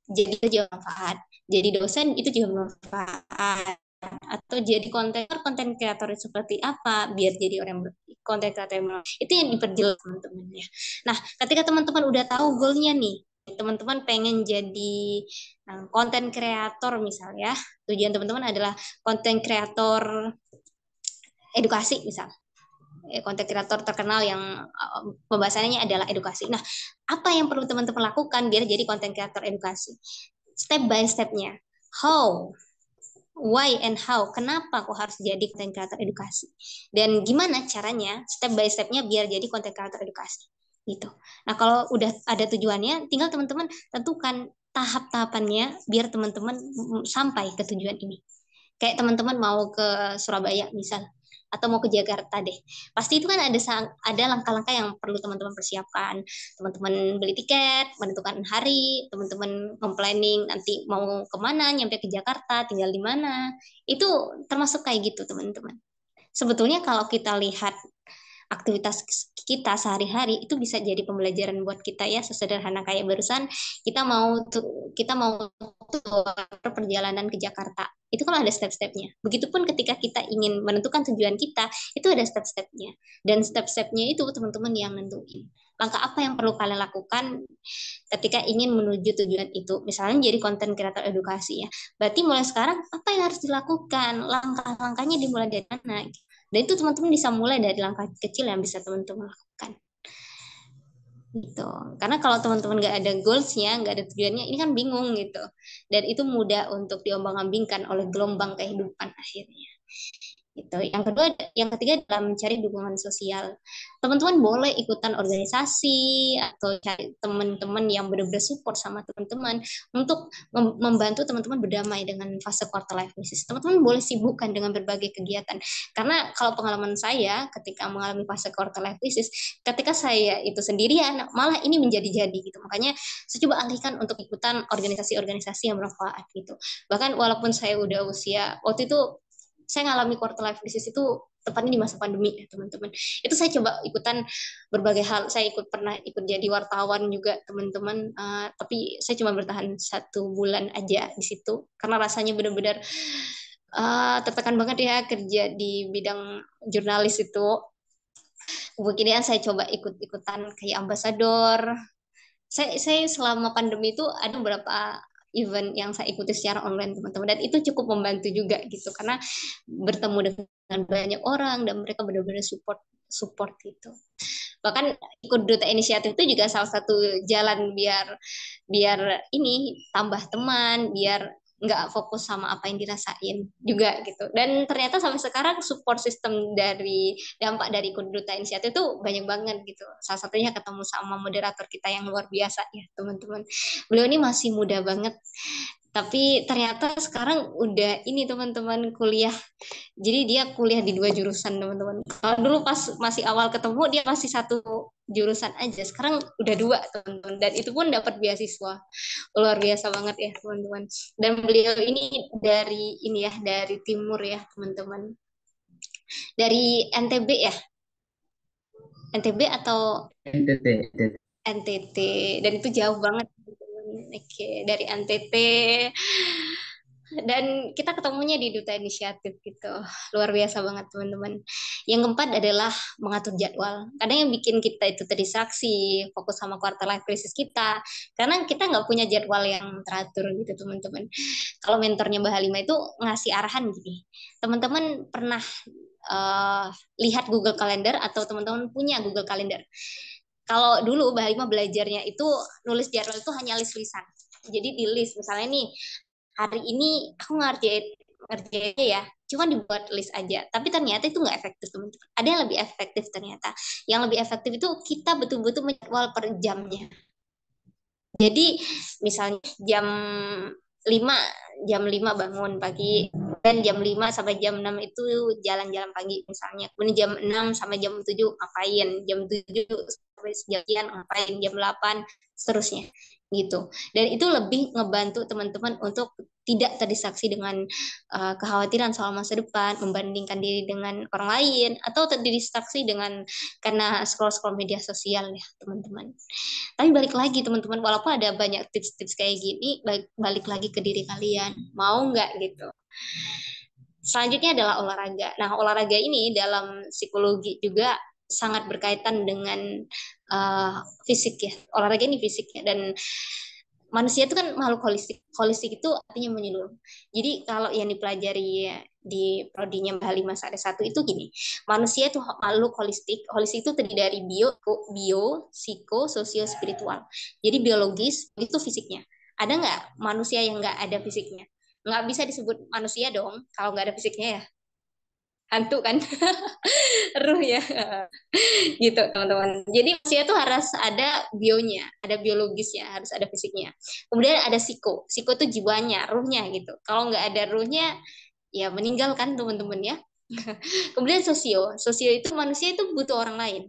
Jadi itu juga manfaat. Jadi dosen itu juga bermanfaat. Atau jadi konten kreator seperti apa biar jadi orang konten kreator itu yang diperjelas teman-teman ya. Nah, ketika teman-teman udah tahu goalnya nih, teman-teman pengen jadi konten kreator misalnya, tujuan teman-teman adalah konten kreator edukasi misal, konten kreator terkenal yang pembahasannya adalah edukasi. Nah, apa yang perlu teman-teman lakukan biar jadi konten kreator edukasi? Step by stepnya. How, why and how, kenapa kok harus jadi konten kreator edukasi, dan gimana caranya step by stepnya biar jadi konten kreator edukasi gitu. Nah, kalau udah ada tujuannya, tinggal teman-teman tentukan tahap-tahapannya biar teman-teman sampai ke tujuan ini. Kayak teman-teman mau ke Surabaya misal, atau mau ke Jakarta deh, pasti itu kan ada langkah-langkah yang perlu teman-teman persiapkan. Teman-teman beli tiket, menentukan hari, teman-teman planning nanti mau kemana, nyampe ke Jakarta tinggal di mana, itu termasuk kayak gitu teman-teman. Sebetulnya kalau kita lihat aktivitas kita sehari-hari itu bisa jadi pembelajaran buat kita ya, sesederhana kayak barusan kita mau perjalanan ke Jakarta, itu kan ada step-stepnya. Begitupun ketika kita ingin menentukan tujuan kita, itu ada step-stepnya, dan step-stepnya itu teman-teman yang nentuin langkah apa yang perlu kalian lakukan ketika ingin menuju tujuan itu. Misalnya jadi konten kreator edukasi ya, berarti mulai sekarang apa yang harus dilakukan, langkah-langkahnya dimulai dari mana. Dan itu teman-teman bisa mulai dari langkah kecil yang bisa teman-teman lakukan. Gitu. Karena kalau teman-teman nggak ada goalsnya, nggak ada tujuannya, ini kan bingung gitu. Dan itu mudah untuk diombang-ambingkan oleh gelombang kehidupan akhirnya. Gitu. Yang ketiga adalah mencari dukungan sosial. Teman-teman boleh ikutan organisasi atau cari teman-teman yang benar-benar support sama teman-teman untuk membantu teman-teman berdamai dengan fase quarter life crisis. Teman-teman boleh sibukkan dengan berbagai kegiatan. Karena kalau pengalaman saya ketika mengalami fase quarter life crisis, ketika saya itu sendirian, malah ini menjadi-jadi gitu. Makanya saya coba alihkan untuk ikutan organisasi-organisasi yang bermanfaat gitu. Bahkan walaupun saya udah usia, waktu itu saya ngalami quarter life crisis itu tepatnya di masa pandemi ya teman-teman. Itu saya coba ikutan berbagai hal. Saya pernah ikut jadi wartawan juga teman-teman. Tapi saya cuma bertahan 1 bulan aja di situ karena rasanya benar-benar tertekan banget ya kerja di bidang jurnalis itu. Kemudian saya coba ikut-ikutan kayak ambasador. Saya selama pandemi itu ada beberapa event yang saya ikuti secara online teman-teman, dan itu cukup membantu juga gitu karena bertemu dengan banyak orang dan mereka benar-benar support support gitu. Bahkan ikut duta inisiatif itu juga salah satu jalan biar biar ini tambah teman, biar nggak fokus sama apa yang dirasain juga gitu. Dan ternyata sampai sekarang support system dari dampak dari ikut duta inisiatif itu banyak banget gitu. Salah satunya ketemu sama moderator kita yang luar biasa ya teman-teman. Beliau ini masih muda banget, tapi ternyata sekarang udah ini teman-teman kuliah, jadi dia kuliah di 2 jurusan teman-teman. Kalau dulu pas masih awal ketemu dia masih 1 jurusan aja, sekarang udah 2 teman-teman, dan itu pun dapat beasiswa. Luar biasa banget ya teman-teman. Dan beliau ini dari timur ya teman-teman, dari NTB ya, NTB atau NTT. NTT, dan itu jauh banget teman-teman. Oke, dari NTT, dan kita ketemunya di duta inisiatif gitu. Luar biasa banget teman-teman. Yang keempat adalah mengatur jadwal. Kadang yang bikin kita itu terdistraksi, fokus sama quarter life crisis kita karena kita nggak punya jadwal yang teratur gitu teman-teman. Kalau mentornya Mbak Halimah itu ngasih arahan gini, teman-teman pernah lihat Google Calendar atau teman-teman punya Google Calendar? Kalau dulu Mbak Halimah belajarnya itu nulis jadwal itu hanya list-listan. Jadi di list misalnya nih, hari ini aku ngerjainnya ya, cuma dibuat list aja. Tapi ternyata itu nggak efektif teman-teman. Ada yang lebih efektif ternyata. Yang lebih efektif itu kita betul-betul menjadwal per jamnya. Jadi misalnya lima jam 5 bangun pagi, dan jam 5 sampai jam 6 itu jalan-jalan pagi misalnya. Kemudian jam 6 sampai jam 7 ngapain, jam 7 sampai jam ngapain, jam 8 seterusnya gitu. Dan itu lebih ngebantu teman-teman untuk tidak terdistraksi dengan kekhawatiran soal masa depan, membandingkan diri dengan orang lain, atau terdistraksi dengan karena scroll-scroll media sosial ya teman-teman. Tapi balik lagi teman-teman, walaupun ada banyak tips-tips kayak gini, balik lagi ke diri kalian, mau nggak gitu. Selanjutnya adalah olahraga. Nah, olahraga ini dalam psikologi juga sangat berkaitan dengan fisik ya. Olahraga ini fisik ya, dan manusia itu kan makhluk holistik. Holistik itu artinya menyeluruh. Jadi kalau yang dipelajari di prodinya Mbak Halimah Sa'ada satu itu gini, manusia itu makhluk holistik. Holistik itu terdiri dari psiko, sosio, spiritual. Jadi biologis itu fisiknya. Ada nggak manusia yang nggak ada fisiknya? Nggak bisa disebut manusia dong kalau nggak ada fisiknya ya. Hantu kan, ruh ya. Gitu teman-teman. Jadi manusia itu harus ada bionya, ada biologisnya, harus ada fisiknya. Kemudian ada psiko itu jiwanya, ruhnya gitu. Kalau nggak ada ruhnya, ya meninggal kan teman-teman ya. Kemudian sosio itu manusia itu butuh orang lain,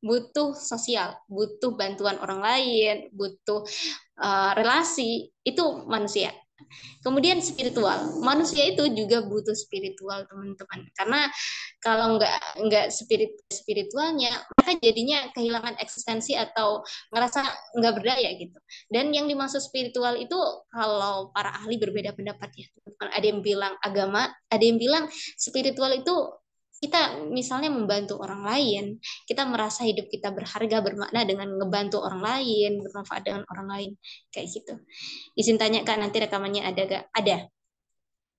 butuh sosial, butuh bantuan orang lain, butuh relasi, itu manusia. Kemudian spiritual, manusia itu juga butuh spiritual teman-teman. Karena kalau nggak spiritualnya, mereka jadinya kehilangan eksistensi atau ngerasa nggak berdaya gitu. Dan yang dimaksud spiritual itu kalau para ahli berbeda pendapat ya. Ada yang bilang agama, ada yang bilang spiritual itu kita misalnya membantu orang lain, kita merasa hidup kita berharga, bermakna dengan ngebantu orang lain, bermanfaat dengan orang lain, kayak gitu. Izin tanya Kak, nanti rekamannya ada gak? Ada.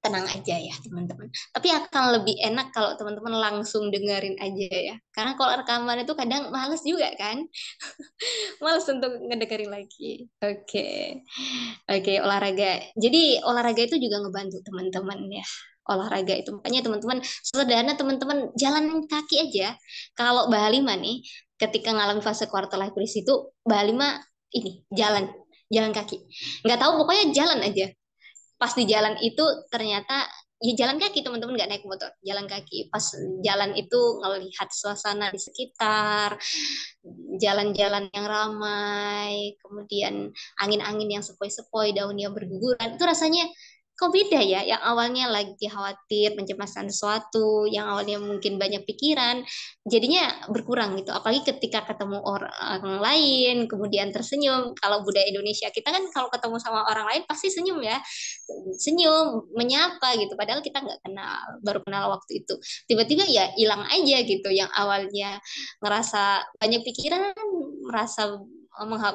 Tenang aja ya teman-teman. Tapi akan lebih enak kalau teman-teman langsung dengerin aja ya. Karena kalau rekaman itu kadang males juga kan. Males untuk ngedengerin lagi. Oke. Oke, olahraga. Jadi olahraga itu juga ngebantu teman-teman ya. Olahraga itu. Makanya teman-teman, sederhana teman-teman jalan kaki aja. Kalau Mbak Halimah nih, ketika ngalami fase quarter life crisis itu, Mbak Halimah ini, jalan kaki. Nggak tahu, pokoknya jalan aja. Pas di jalan itu ternyata ya jalan kaki teman-teman, nggak naik motor, jalan kaki. Pas jalan itu ngelihat suasana di sekitar, jalan-jalan yang ramai, kemudian angin-angin yang sepoi-sepoi, daun yang berguguran, itu rasanya kok beda ya, yang awalnya lagi khawatir, mencemaskan sesuatu, yang awalnya mungkin banyak pikiran, jadinya berkurang gitu. Apalagi ketika ketemu orang lain, kemudian tersenyum. Kalau budaya Indonesia kita kan kalau ketemu sama orang lain pasti senyum ya, senyum, menyapa gitu. Padahal kita nggak kenal, baru kenal waktu itu. Tiba-tiba ya hilang aja gitu. Yang awalnya ngerasa banyak pikiran, merasa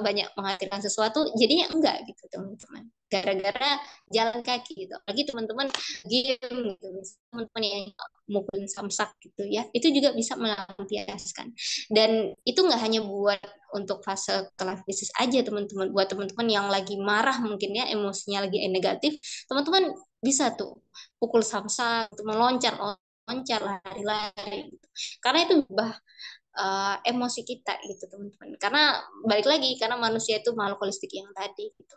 banyak menghadirkan sesuatu, jadinya enggak gitu teman-teman. Gara-gara jalan kaki gitu. Lagi teman-teman game gitu, teman-teman yang mukulin samsak gitu ya, itu juga bisa melampiaskan. Dan itu nggak hanya buat untuk fase televisi aja teman-teman, buat teman-teman yang lagi marah mungkin ya, emosinya lagi negatif, teman-teman bisa tuh pukul samsak, meloncat loncat lari-lari gitu. Karena itu ubah emosi kita gitu teman-teman. Karena balik lagi, karena manusia itu makhluk holistik yang tadi gitu.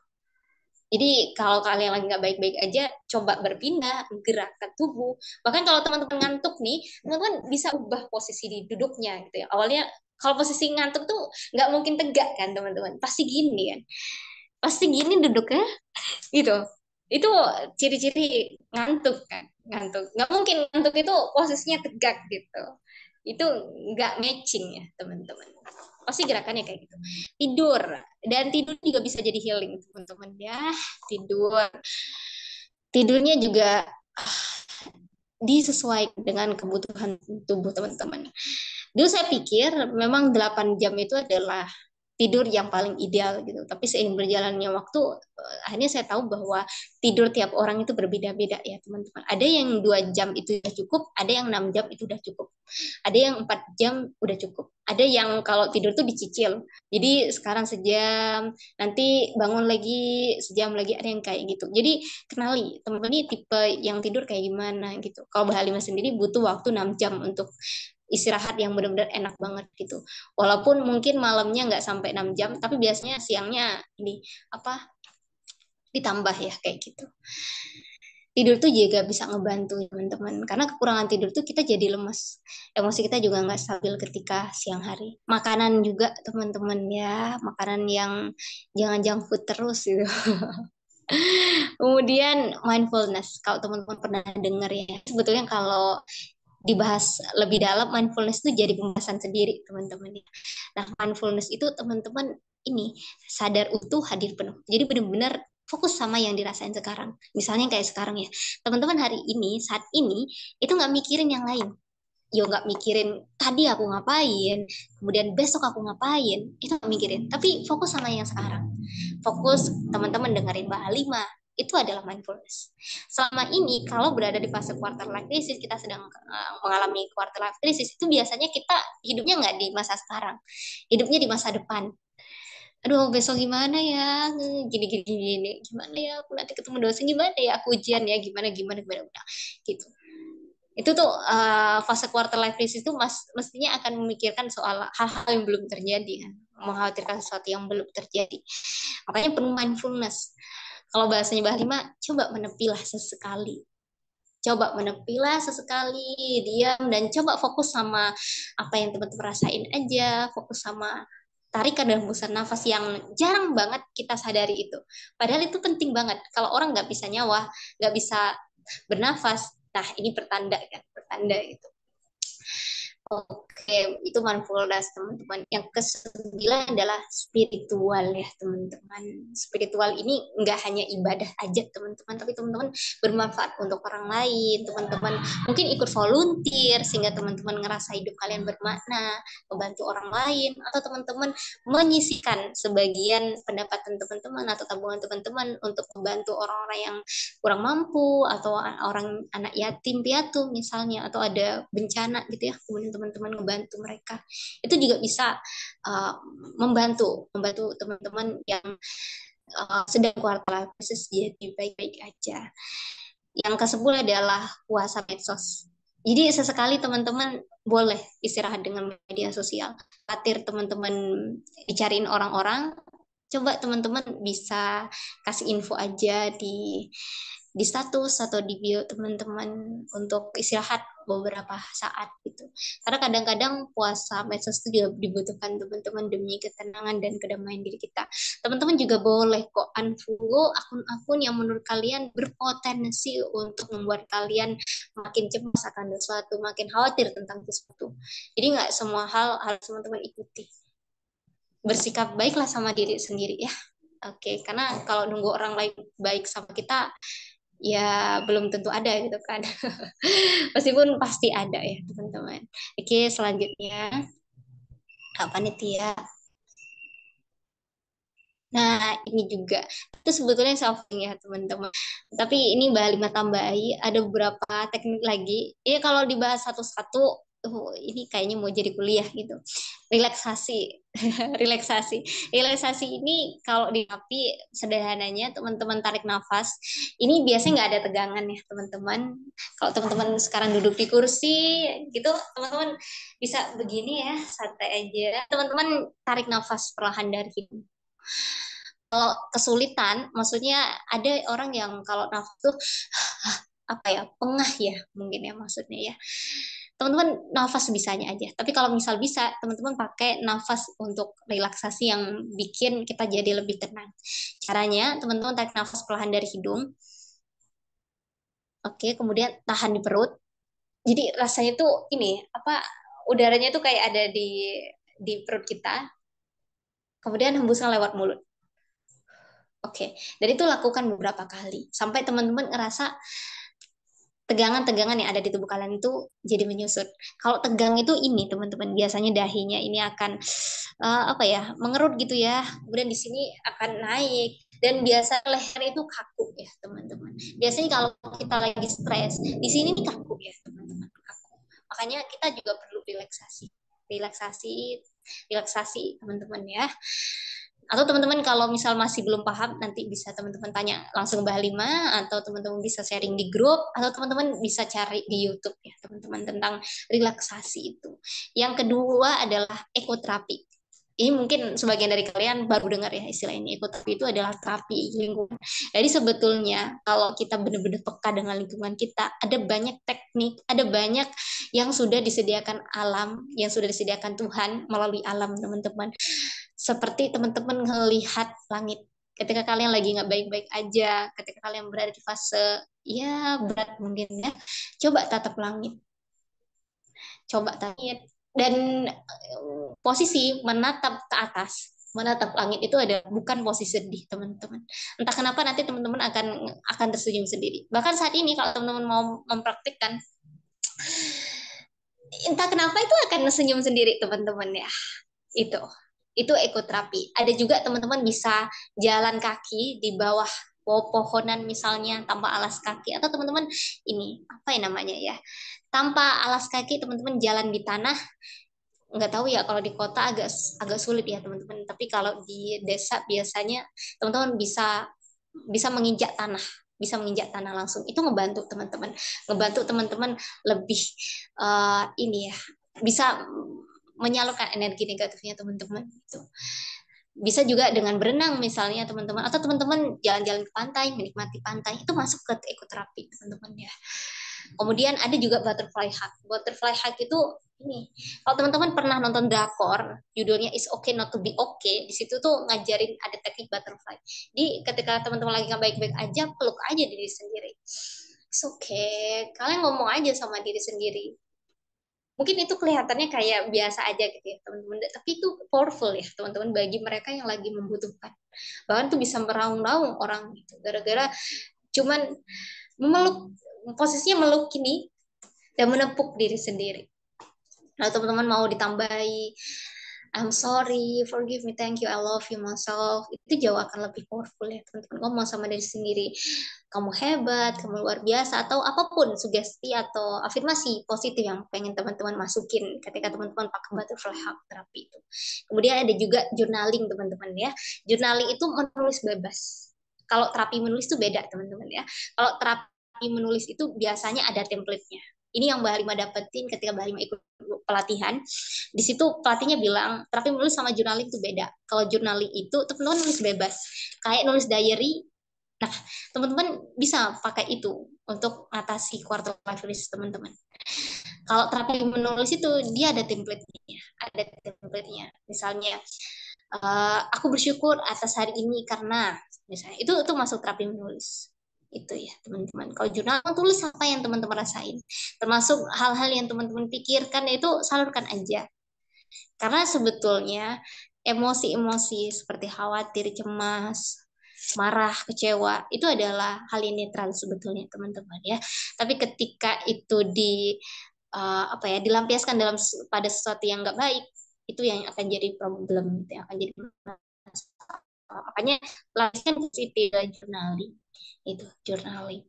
Jadi kalau kalian lagi nggak baik-baik aja, coba berpindah, gerakkan tubuh. Bahkan kalau teman-teman ngantuk nih, teman-teman bisa ubah posisi di duduknya gitu ya. Awalnya kalau posisi ngantuk tuh nggak mungkin tegak kan teman-teman, pasti gini kan. Pasti gini duduknya gitu. Itu ciri-ciri ngantuk kan, ngantuk. Nggak mungkin ngantuk itu posisinya tegak gitu. Itu nggak matching ya teman-teman. Pasti gerakannya kayak gitu. Tidur, dan tidur juga bisa jadi healing teman-teman ya. Tidur, tidurnya juga disesuaikan dengan kebutuhan tubuh teman-teman. Dulu saya pikir memang 8 jam itu adalah tidur yang paling ideal gitu. Tapi seiring berjalannya waktu, akhirnya saya tahu bahwa tidur tiap orang itu berbeda-beda ya teman-teman. Ada yang 2 jam itu sudah cukup, ada yang 6 jam itu sudah cukup. Ada yang 4 jam udah cukup. Ada yang kalau tidur tuh dicicil. Jadi sekarang sejam, nanti bangun lagi sejam lagi, ada yang kayak gitu. Jadi kenali teman-teman ini tipe yang tidur kayak gimana gitu. Kalau Mbak Halimah sendiri butuh waktu 6 jam untuk istirahat yang benar-benar enak banget gitu. Walaupun mungkin malamnya nggak sampai 6 jam, tapi biasanya siangnya ini apa ditambah ya kayak gitu. Tidur tuh juga bisa ngebantu teman-teman. Karena kekurangan tidur tuh kita jadi lemes. Emosi kita juga nggak stabil ketika siang hari. Makanan juga teman-teman ya, makanan yang jangan junk food terus gitu. Kemudian mindfulness, kalau teman-teman pernah dengar ya, sebetulnya kalau dibahas lebih dalam, mindfulness itu jadi pembahasan sendiri teman-teman. Nah, mindfulness itu teman-teman ini sadar utuh, hadir penuh. Jadi benar-benar fokus sama yang dirasain sekarang. Misalnya kayak sekarang ya, teman-teman hari ini, saat ini, itu nggak mikirin yang lain. Yo nggak mikirin tadi aku ngapain, kemudian besok aku ngapain, itu nggak mikirin. Tapi fokus sama yang sekarang. Fokus teman-teman dengerin Mbak Halimah, itu adalah mindfulness. Selama ini kalau berada di fase quarter life crisis, kita sedang mengalami quarter life crisis, itu biasanya kita hidupnya nggak di masa sekarang, hidupnya di masa depan. Aduh, besok gimana ya, gini gini gini, gimana ya aku nanti ketemu dosen, gimana ya aku ujian ya, gimana gimana gimana, gimana gitu. Itu tuh fase quarter life crisis itu mestinya akan memikirkan soal hal-hal yang belum terjadi, kan, mengkhawatirkan sesuatu yang belum terjadi. Makanya penuh mindfulness. Kalau bahasanya Mbak Lima, coba menepilah sesekali. Coba menepilah sesekali, diam, dan coba fokus sama apa yang teman-teman rasain aja, fokus sama tarikan dan hembusan nafas yang jarang banget kita sadari itu. Padahal itu penting banget. Kalau orang nggak bisa nyawa, nggak bisa bernafas, nah ini pertanda kan, pertanda itu. Oke, itu mindfulness teman-teman. Yang kesembilan adalah spiritual ya teman-teman. Spiritual ini nggak hanya ibadah aja teman-teman, tapi teman-teman bermanfaat untuk orang lain. Teman-teman mungkin ikut volunteer sehingga teman-teman ngerasa hidup kalian bermakna, membantu orang lain, atau teman-teman menyisihkan sebagian pendapatan teman-teman atau tabungan teman-teman untuk membantu orang-orang yang kurang mampu atau orang anak yatim piatu misalnya, atau ada bencana gitu ya, kemudian teman-teman ngebantu mereka, itu juga bisa membantu teman-teman yang sedang quarter krisis jadi baik-baik aja. Yang ke-10 adalah puasa medsos. Jadi sesekali teman-teman boleh istirahat dengan media sosial. Khawatir teman-teman dicariin orang-orang, coba teman-teman bisa kasih info aja di status atau di bio teman-teman untuk istirahat beberapa saat gitu. Karena kadang-kadang puasa medsos itu juga dibutuhkan teman-teman demi ketenangan dan kedamaian diri kita. Teman-teman juga boleh kok unfollow akun-akun yang menurut kalian berpotensi untuk membuat kalian makin cemas akan sesuatu, makin khawatir tentang sesuatu. Jadi nggak semua hal harus teman-teman ikuti. Bersikap baiklah sama diri sendiri ya. Oke, karena kalau nunggu orang lain baik sama kita, ya belum tentu ada gitu kan. Meskipun pasti ada ya teman-teman. Oke, selanjutnya panitia. Nah, ini juga itu sebetulnya selfing ya teman-teman. Tapi ini Mbak Lima tambahi ada beberapa teknik lagi. Ya kalau dibahas satu-satu, ini kayaknya mau jadi kuliah gitu. Relaksasi, relaksasi, relaksasi ini kalau di api sederhananya teman-teman tarik nafas. Ini biasanya nggak ada tegangan ya teman-teman. Kalau teman-teman sekarang duduk di kursi gitu, teman-teman bisa begini ya, santai aja. Teman-teman tarik nafas perlahan dari hidung. Kalau kesulitan, maksudnya ada orang yang kalau nafas tuh apa ya, pengah ya mungkin ya maksudnya ya. Teman-teman nafas bisanya aja. Tapi kalau misal bisa, teman-teman pakai nafas untuk relaksasi yang bikin kita jadi lebih tenang. Caranya, teman-teman tarik nafas perlahan dari hidung. Oke, kemudian tahan di perut. Jadi rasanya tuh ini apa, udaranya tuh kayak ada di perut kita. Kemudian hembuskan lewat mulut. Oke, dan itu lakukan beberapa kali sampai teman-teman ngerasa tegangan-tegangan yang ada di tubuh kalian itu jadi menyusut. Kalau tegang itu ini teman-teman biasanya dahinya ini akan apa ya, mengerut gitu ya. Kemudian di sini akan naik dan biasa leher itu kaku ya teman-teman. Biasanya kalau kita lagi stres, di sini nih kaku ya teman-teman, kaku. Makanya kita juga perlu relaksasi. Relaksasi, relaksasi teman-teman ya. Atau teman-teman kalau misal masih belum paham, nanti bisa teman-teman tanya langsung Mbak Lima, atau teman-teman bisa sharing di grup, atau teman-teman bisa cari di YouTube ya teman-teman tentang relaksasi itu. Yang kedua adalah ekoterapi. Ini mungkin sebagian dari kalian baru dengar ya istilah ini. Ekoterapi itu adalah terapi lingkungan. Jadi sebetulnya kalau kita benar-benar peka dengan lingkungan kita, ada banyak teknik, ada banyak yang sudah disediakan alam, yang sudah disediakan Tuhan melalui alam teman-teman. Seperti teman-teman melihat langit. Ketika kalian lagi nggak baik-baik aja, ketika kalian berada di fase ya berat mungkin ya, coba tatap langit. Coba langit. Dan posisi menatap ke atas, menatap langit itu ada bukan posisi sedih teman-teman. Entah kenapa nanti teman-teman akan tersenyum sendiri. Bahkan saat ini kalau teman-teman mau mempraktikkan, entah kenapa itu akan senyum sendiri teman-teman ya. Itu. Itu ekoterapi. Ada juga teman-teman bisa jalan kaki di bawah pohonan misalnya tanpa alas kaki, atau teman-teman ini apa ya namanya ya, tanpa alas kaki teman-teman jalan di tanah. Nggak tahu ya kalau di kota agak agak sulit ya teman-teman, tapi kalau di desa biasanya teman-teman bisa bisa menginjak tanah, bisa menginjak tanah langsung. Itu ngebantu teman-teman lebih ini ya, bisa menyalurkan energi negatifnya teman-teman itu. Bisa juga dengan berenang misalnya teman-teman, atau teman-teman jalan-jalan ke pantai, menikmati pantai, itu masuk ke ekoterapi teman-teman ya. Kemudian ada juga butterfly hug. Butterfly hug itu ini, kalau teman-teman pernah nonton drakor, judulnya Is Okay Not to Be Okay, di situ tuh ngajarin ada teknik butterfly. Di ketika teman-teman lagi nggak baik-baik aja, peluk aja diri sendiri. It's okay, kalian ngomong aja sama diri sendiri. Mungkin itu kelihatannya kayak biasa aja gitu ya teman-teman, tapi itu powerful ya teman-teman bagi mereka yang lagi membutuhkan. Bahkan tuh bisa meraung-raung orang gitu, gara-gara cuman memeluk, posisinya meluk ini dan menepuk diri sendiri. Kalau teman-teman mau ditambahi I'm sorry, forgive me, thank you, I love you myself, itu jauh akan lebih powerful ya teman-teman. Ngomong sama diri sendiri, kamu hebat, kamu luar biasa, atau apapun sugesti atau afirmasi positif yang pengen teman-teman masukin ketika teman-teman pakai butterfly hug terapi itu. Kemudian ada juga journaling teman-teman ya. Journaling itu menulis bebas. Kalau terapi menulis itu beda teman-teman ya. Kalau terapi menulis itu biasanya ada template-nya. Ini yang Mbak Halima dapetin ketika Mbak Halima ikut pelatihan. Di situ pelatihnya bilang terapi menulis sama journaling itu beda. Kalau journaling itu teman-teman nulis bebas, kayak nulis diary. Nah, teman-teman bisa pakai itu untuk atasi quarter life crisis teman-teman. Kalau terapi menulis itu dia ada template-nya, Misalnya, aku bersyukur atas hari ini karena misalnya itu masuk terapi menulis itu ya teman-teman. Kalau jurnal tulis apa yang teman-teman rasain, termasuk hal-hal yang teman-teman pikirkan, itu salurkan aja. Karena sebetulnya emosi-emosi seperti khawatir, cemas, marah, kecewa itu adalah hal yang netral sebetulnya teman-teman ya. Tapi ketika itu apa ya, dilampiaskan pada sesuatu yang nggak baik, itu yang akan jadi problem, itu yang akan jadi masalah. Makanya lapiskan positif journaling, itu journaling.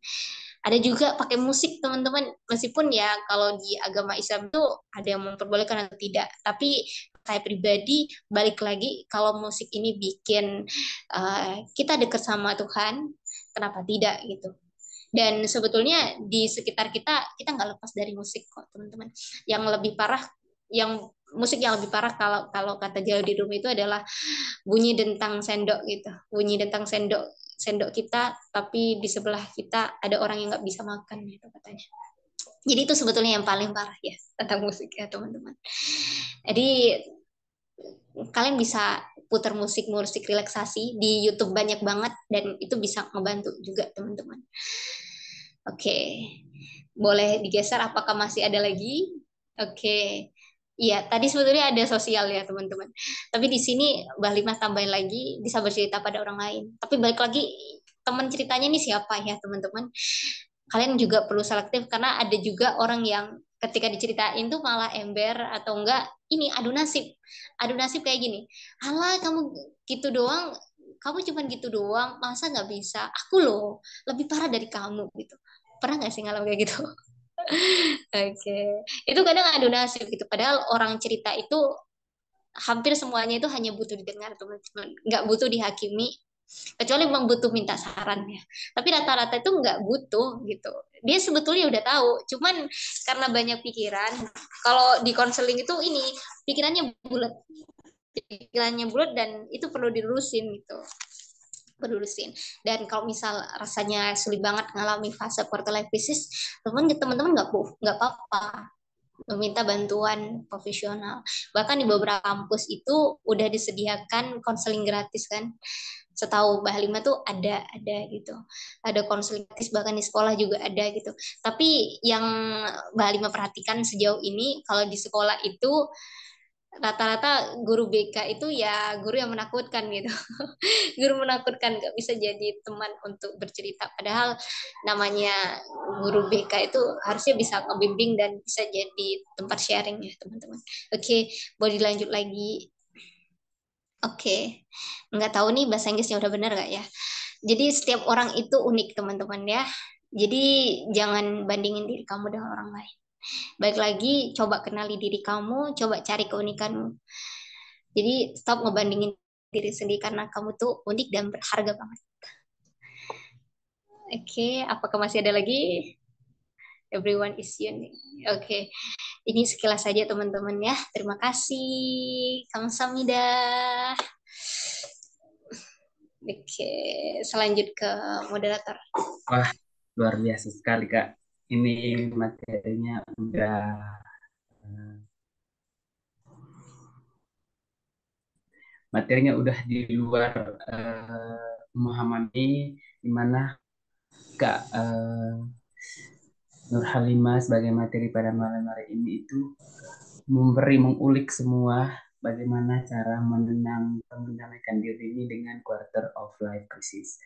Ada juga pakai musik teman-teman, meskipun ya kalau di agama Islam itu ada yang memperbolehkan atau tidak, tapi saya pribadi balik lagi, kalau musik ini bikin kita dekat sama Tuhan, kenapa tidak gitu. Dan sebetulnya di sekitar kita nggak lepas dari musik kok teman-teman. Yang lebih parah, yang musik yang lebih parah, kalau kalau kata jauh di rumah itu adalah bunyi dentang sendok gitu, bunyi dentang sendok sendok kita, tapi di sebelah kita ada orang yang nggak bisa makan gitu katanya. Jadi itu sebetulnya yang paling parah ya tentang musik ya teman-teman. Jadi kalian bisa putar musik-musik relaksasi di YouTube, banyak banget, dan itu bisa ngebantu juga teman-teman. Oke, boleh digeser, apakah masih ada lagi? Oke. Iya, tadi sebetulnya ada sosial ya teman-teman. Tapi di sini Mbak Lima tambahin lagi, bisa bercerita pada orang lain. Tapi balik lagi, teman ceritanya ini siapa ya teman-teman? Kalian juga perlu selektif, karena ada juga orang yang ketika diceritain tuh malah ember, atau enggak ini adu nasib kayak gini. Alah kamu gitu doang, kamu cuma gitu doang, masa nggak bisa, aku loh lebih parah dari kamu gitu. Pernah nggak sih ngalamin kayak gitu? Oke, itu kadang adu nasib gitu, padahal orang cerita itu hampir semuanya itu hanya butuh didengar teman-teman, nggak butuh dihakimi, kecuali memang butuh minta saran ya. Tapi rata-rata itu nggak butuh gitu, dia sebetulnya udah tahu, cuman karena banyak pikiran. Kalau di konseling itu ini pikirannya bulat dan itu perlu dilurusin gitu, berurusin. Dan kalau misal rasanya sulit banget ngalami fase quarter life crisis, teman-teman nggak apa-apa meminta bantuan profesional. Bahkan di beberapa kampus itu udah disediakan konseling gratis kan. Setahu Mbak Halima tuh ada gitu. Ada konseling gratis, bahkan di sekolah juga ada gitu. Tapi yang Mbak Halima perhatikan sejauh ini, kalau di sekolah itu rata-rata guru BK itu ya guru yang menakutkan gitu. Guru menakutkan, nggak bisa jadi teman untuk bercerita, padahal namanya guru BK itu harusnya bisa ngebimbing dan bisa jadi tempat sharing ya teman-teman. Oke, boleh dilanjut lagi. Oke, nggak tahu nih bahasa Inggrisnya udah bener nggak ya. Jadi setiap orang itu unik teman-teman ya. Jadi jangan bandingin diri kamu dengan orang lain. Baik lagi, coba kenali diri kamu, coba cari keunikanmu. Jadi stop ngebandingin diri sendiri karena kamu tuh unik dan berharga banget. Oke, apakah masih ada lagi? Everyone is unique. Oke, ini sekilas saja teman-teman ya. Terima kasih. Kamsahamnida. Oke, selanjut ke moderator. Wah, luar biasa sekali, Kak. Ini materinya udah eh, di luar pemahaman ini, di mana Kak Nur Halimah sebagai materi pada malam hari ini itu mengulik semua bagaimana cara mendamaikan diri ini dengan quarter of life crisis.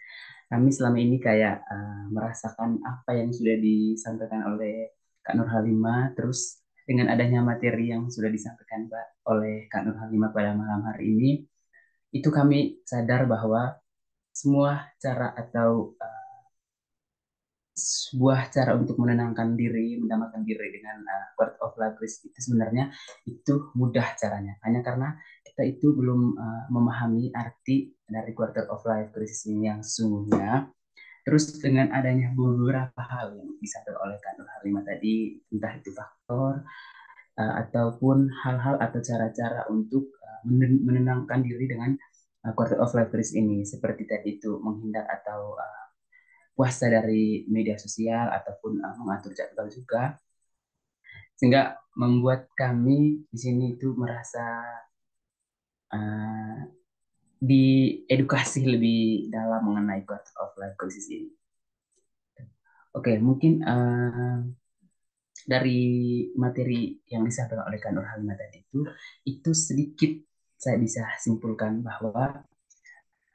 Kami selama ini kayak merasakan apa yang sudah disampaikan oleh Kak Nur Halimah, terus dengan adanya materi yang sudah disampaikan oleh Kak Nur Halimah pada malam hari ini, itu kami sadar bahwa semua cara atau sebuah cara untuk menenangkan diri, mendamaikan diri dengan word of life itu sebenarnya itu mudah caranya. Hanya karena kita itu belum memahami arti dari quarter of life crisis ini yang sesungguhnya. Terus dengan adanya beberapa hal yang disampaikan oleh Kak Nur Halimah tadi, entah itu faktor ataupun hal-hal atau cara-cara untuk menenangkan diri dengan quarter of life crisis ini, seperti tadi itu menghindar atau puasa dari media sosial ataupun mengatur jadwal juga, sehingga membuat kami di sini itu merasa uh, diedukasi lebih dalam mengenai quarter of life crisis ini. Oke, mungkin dari materi yang disampaikan oleh Kak Nur Halimah tadi itu sedikit saya bisa simpulkan bahwa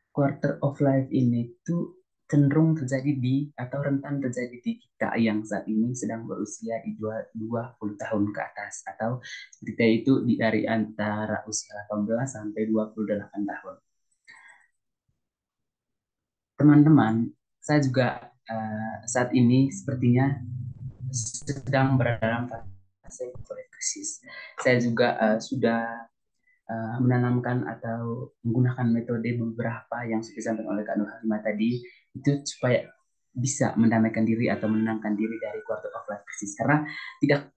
quarter of life ini tuh cenderung terjadi di atau rentan terjadi di kita yang saat ini sedang berusia di 20 tahun ke atas, atau kita itu dari antara usia 18 sampai 28 tahun. Teman-teman, saya juga saat ini sepertinya sedang berada dalam fase krisis. Saya juga sudah menanamkan atau menggunakan metode beberapa yang sudah disampaikan oleh Kak Nur Halimah tadi, itu supaya bisa mendamaikan diri atau menenangkan diri dari quarter of life crisis, karena tidak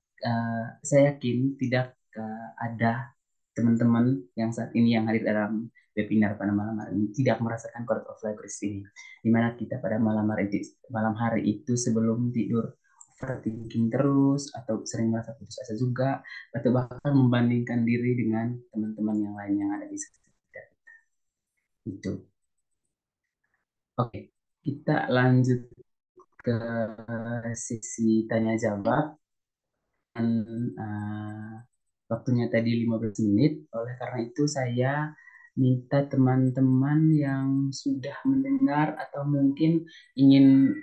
saya yakin tidak ada teman-teman yang saat ini yang hadir dalam webinar pada malam hari ini tidak merasakan quarter of life crisis ini, dimana kita pada malam hari itu sebelum tidur overthinking terus atau sering merasa putus asa juga, atau bahkan membandingkan diri dengan teman-teman yang lain yang ada di sekitar itu. Oke, kita lanjut ke sesi tanya jawab. Dan, waktunya tadi 15 menit. Oleh karena itu saya minta teman-teman yang sudah mendengar atau mungkin ingin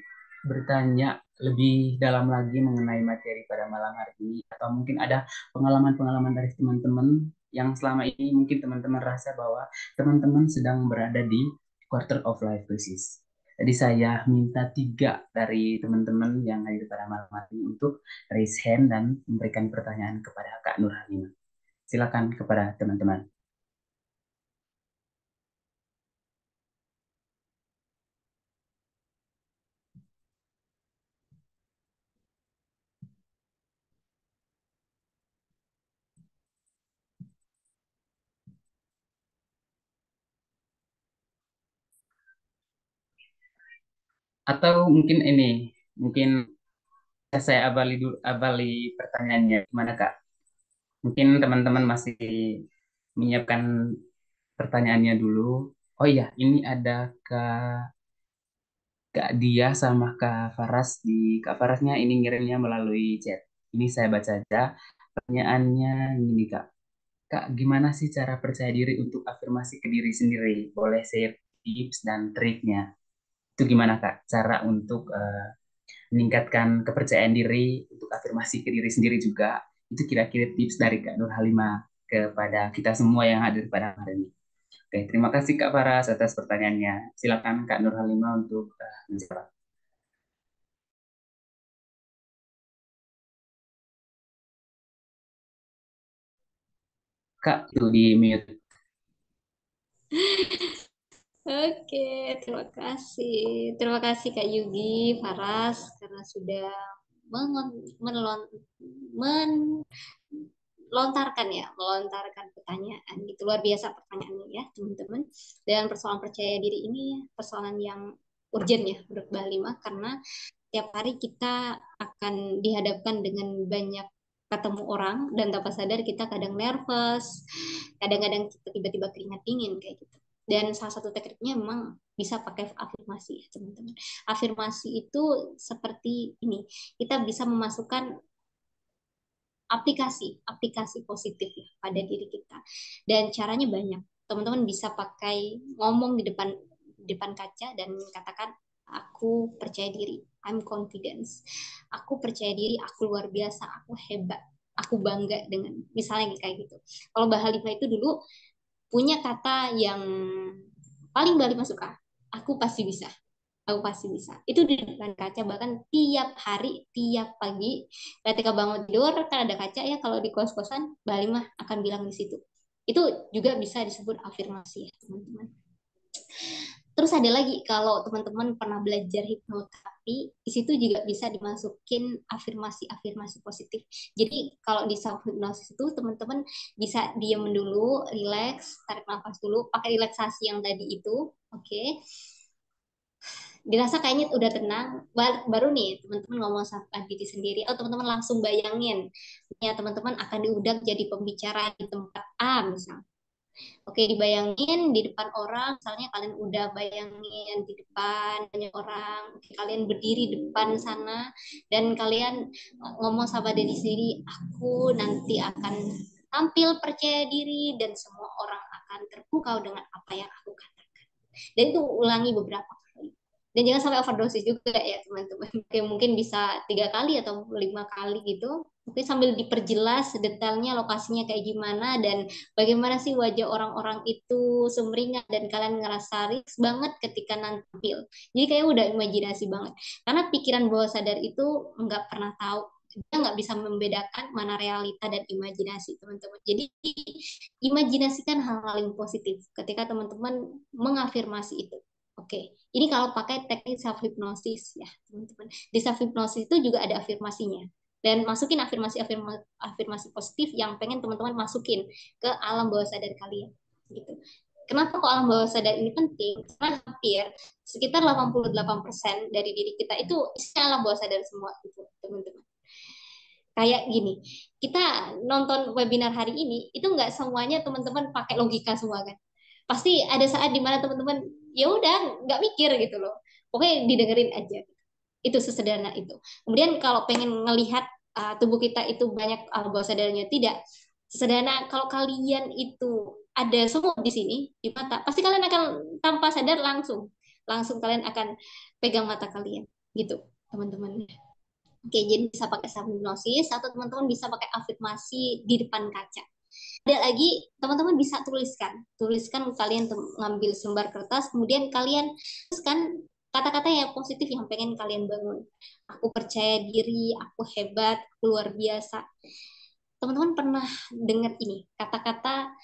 bertanya lebih dalam lagi mengenai materi pada malam hari ini, atau mungkin ada pengalaman-pengalaman dari teman-teman yang selama ini mungkin teman-teman rasa bahwa teman-teman sedang berada di quarter of life crisis. Jadi saya minta 3 dari teman-teman yang hadir pada malam hari ini untuk raise hand dan memberikan pertanyaan kepada Kak Nur Halimah. Silakan kepada teman-teman. Atau mungkin ini, mungkin saya abali pertanyaannya. Gimana Kak? Mungkin teman-teman masih menyiapkan pertanyaannya dulu. Oh iya, ini ada Kak Dia sama Kak Faras. Kak Farasnya ini ngirimnya melalui chat. Ini saya baca aja. Pertanyaannya gini Kak. Kak, gimana sih cara percaya diri untuk afirmasi ke diri sendiri? Boleh share tips dan triknya. Itu gimana Kak? Cara untuk meningkatkan kepercayaan diri, untuk afirmasi ke diri sendiri juga. Itu kira-kira tips dari Kak Nur Halimah kepada kita semua yang hadir pada hari ini. Oke, terima kasih Kak Faras atas pertanyaannya. Silakan Kak Nur Halimah untuk menjawab. Kak, itu di mute. Oke, terima kasih. Terima kasih Kak Yugi, Faras, karena sudah melontarkan ya, melontarkan pertanyaan. Itu luar biasa pertanyaannya ya, teman-teman. Dan persoalan percaya diri ini persoalan yang urgent ya menurut Mbak Lima, karena tiap hari kita akan dihadapkan dengan banyak ketemu orang dan tanpa sadar kita kadang nervous, kadang-kadang kita tiba-tiba keringat dingin kayak gitu. Dan salah satu tekniknya memang bisa pakai afirmasi ya teman-teman. Afirmasi itu seperti ini, kita bisa memasukkan aplikasi positif ya pada diri kita. Dan caranya banyak. Teman-teman bisa pakai ngomong di depan kaca dan katakan aku percaya diri, I'm confidence. Aku percaya diri, aku luar biasa, aku hebat, aku bangga dengan misalnya kayak gitu. Kalau Mbak Halifah itu dulu punya kata yang paling Mbak Halifah suka, aku pasti bisa. Aku pasti bisa. Itu di depan kaca bahkan tiap hari, tiap pagi ketika bangun tidur kan ada kaca ya kalau di kos-kosan Mbak Halimah akan bilang di situ. Itu juga bisa disebut afirmasi ya teman-teman. Terus ada lagi kalau teman-teman pernah belajar hipnoterapi, di situ juga bisa dimasukin afirmasi-afirmasi positif. Jadi kalau di self hypnosis itu teman-teman bisa diam dulu, relax, tarik nafas dulu, pakai relaksasi yang tadi itu, oke. Okay, dirasa kayaknya udah tenang, baru nih teman-teman ngomong sama diri sendiri, atau teman-teman langsung bayangin ya teman-teman akan diundang jadi pembicara di tempat A misal. Oke, dibayangin di depan orang, misalnya kalian udah bayangin di depan banyak orang, oke, kalian berdiri di depan sana dan kalian ngomong sama diri sendiri, aku nanti akan tampil percaya diri dan semua orang akan terpukau dengan apa yang aku katakan. Dan itu ulangi beberapa kali. Dan jangan sampai overdosis juga ya teman-teman. Oke, mungkin bisa 3 kali atau 5 kali gitu. Mungkin sambil diperjelas detailnya lokasinya kayak gimana dan bagaimana sih wajah orang-orang itu sumringah dan kalian ngerasa riks banget ketika nanti tampil. Jadi kayak udah imajinasi banget. Karena pikiran bawah sadar itu nggak pernah tahu, dia nggak bisa membedakan mana realita dan imajinasi teman-teman. Jadi imajinasikan hal-hal yang positif ketika teman-teman mengafirmasi itu. Oke, ini kalau pakai teknik self hypnosis ya teman-teman. Di self hypnosis itu juga ada afirmasinya dan masukin afirmasi positif yang pengen teman-teman masukin ke alam bawah sadar kalian gitu. Kenapa kok alam bawah sadar ini penting? Karena hampir sekitar 88% dari diri kita itu isinya alam bawah sadar semua gitu, teman-teman. Kayak gini, kita nonton webinar hari ini itu nggak semuanya teman-teman pakai logika semua kan. Pasti ada saat dimana teman-teman ya udah nggak mikir gitu loh. Pokoknya didengerin aja. Itu sesederhana itu. Kemudian kalau pengen ngelihat tubuh kita itu banyak bawah sadarnya tidak, sesederhana kalau kalian itu ada semut di sini di mata, pasti kalian akan tanpa sadar langsung langsung kalian akan pegang mata kalian gitu teman-teman. Oke, jadi bisa pakai self hypnosis atau teman-teman bisa pakai afirmasi di depan kaca. Ada lagi, teman-teman bisa tuliskan kalian ngambil selembar kertas, kemudian kalian tuliskan kata-kata yang positif yang pengen kalian bangun. Aku percaya diri, aku hebat, aku luar biasa. Teman-teman pernah dengar ini kata-kata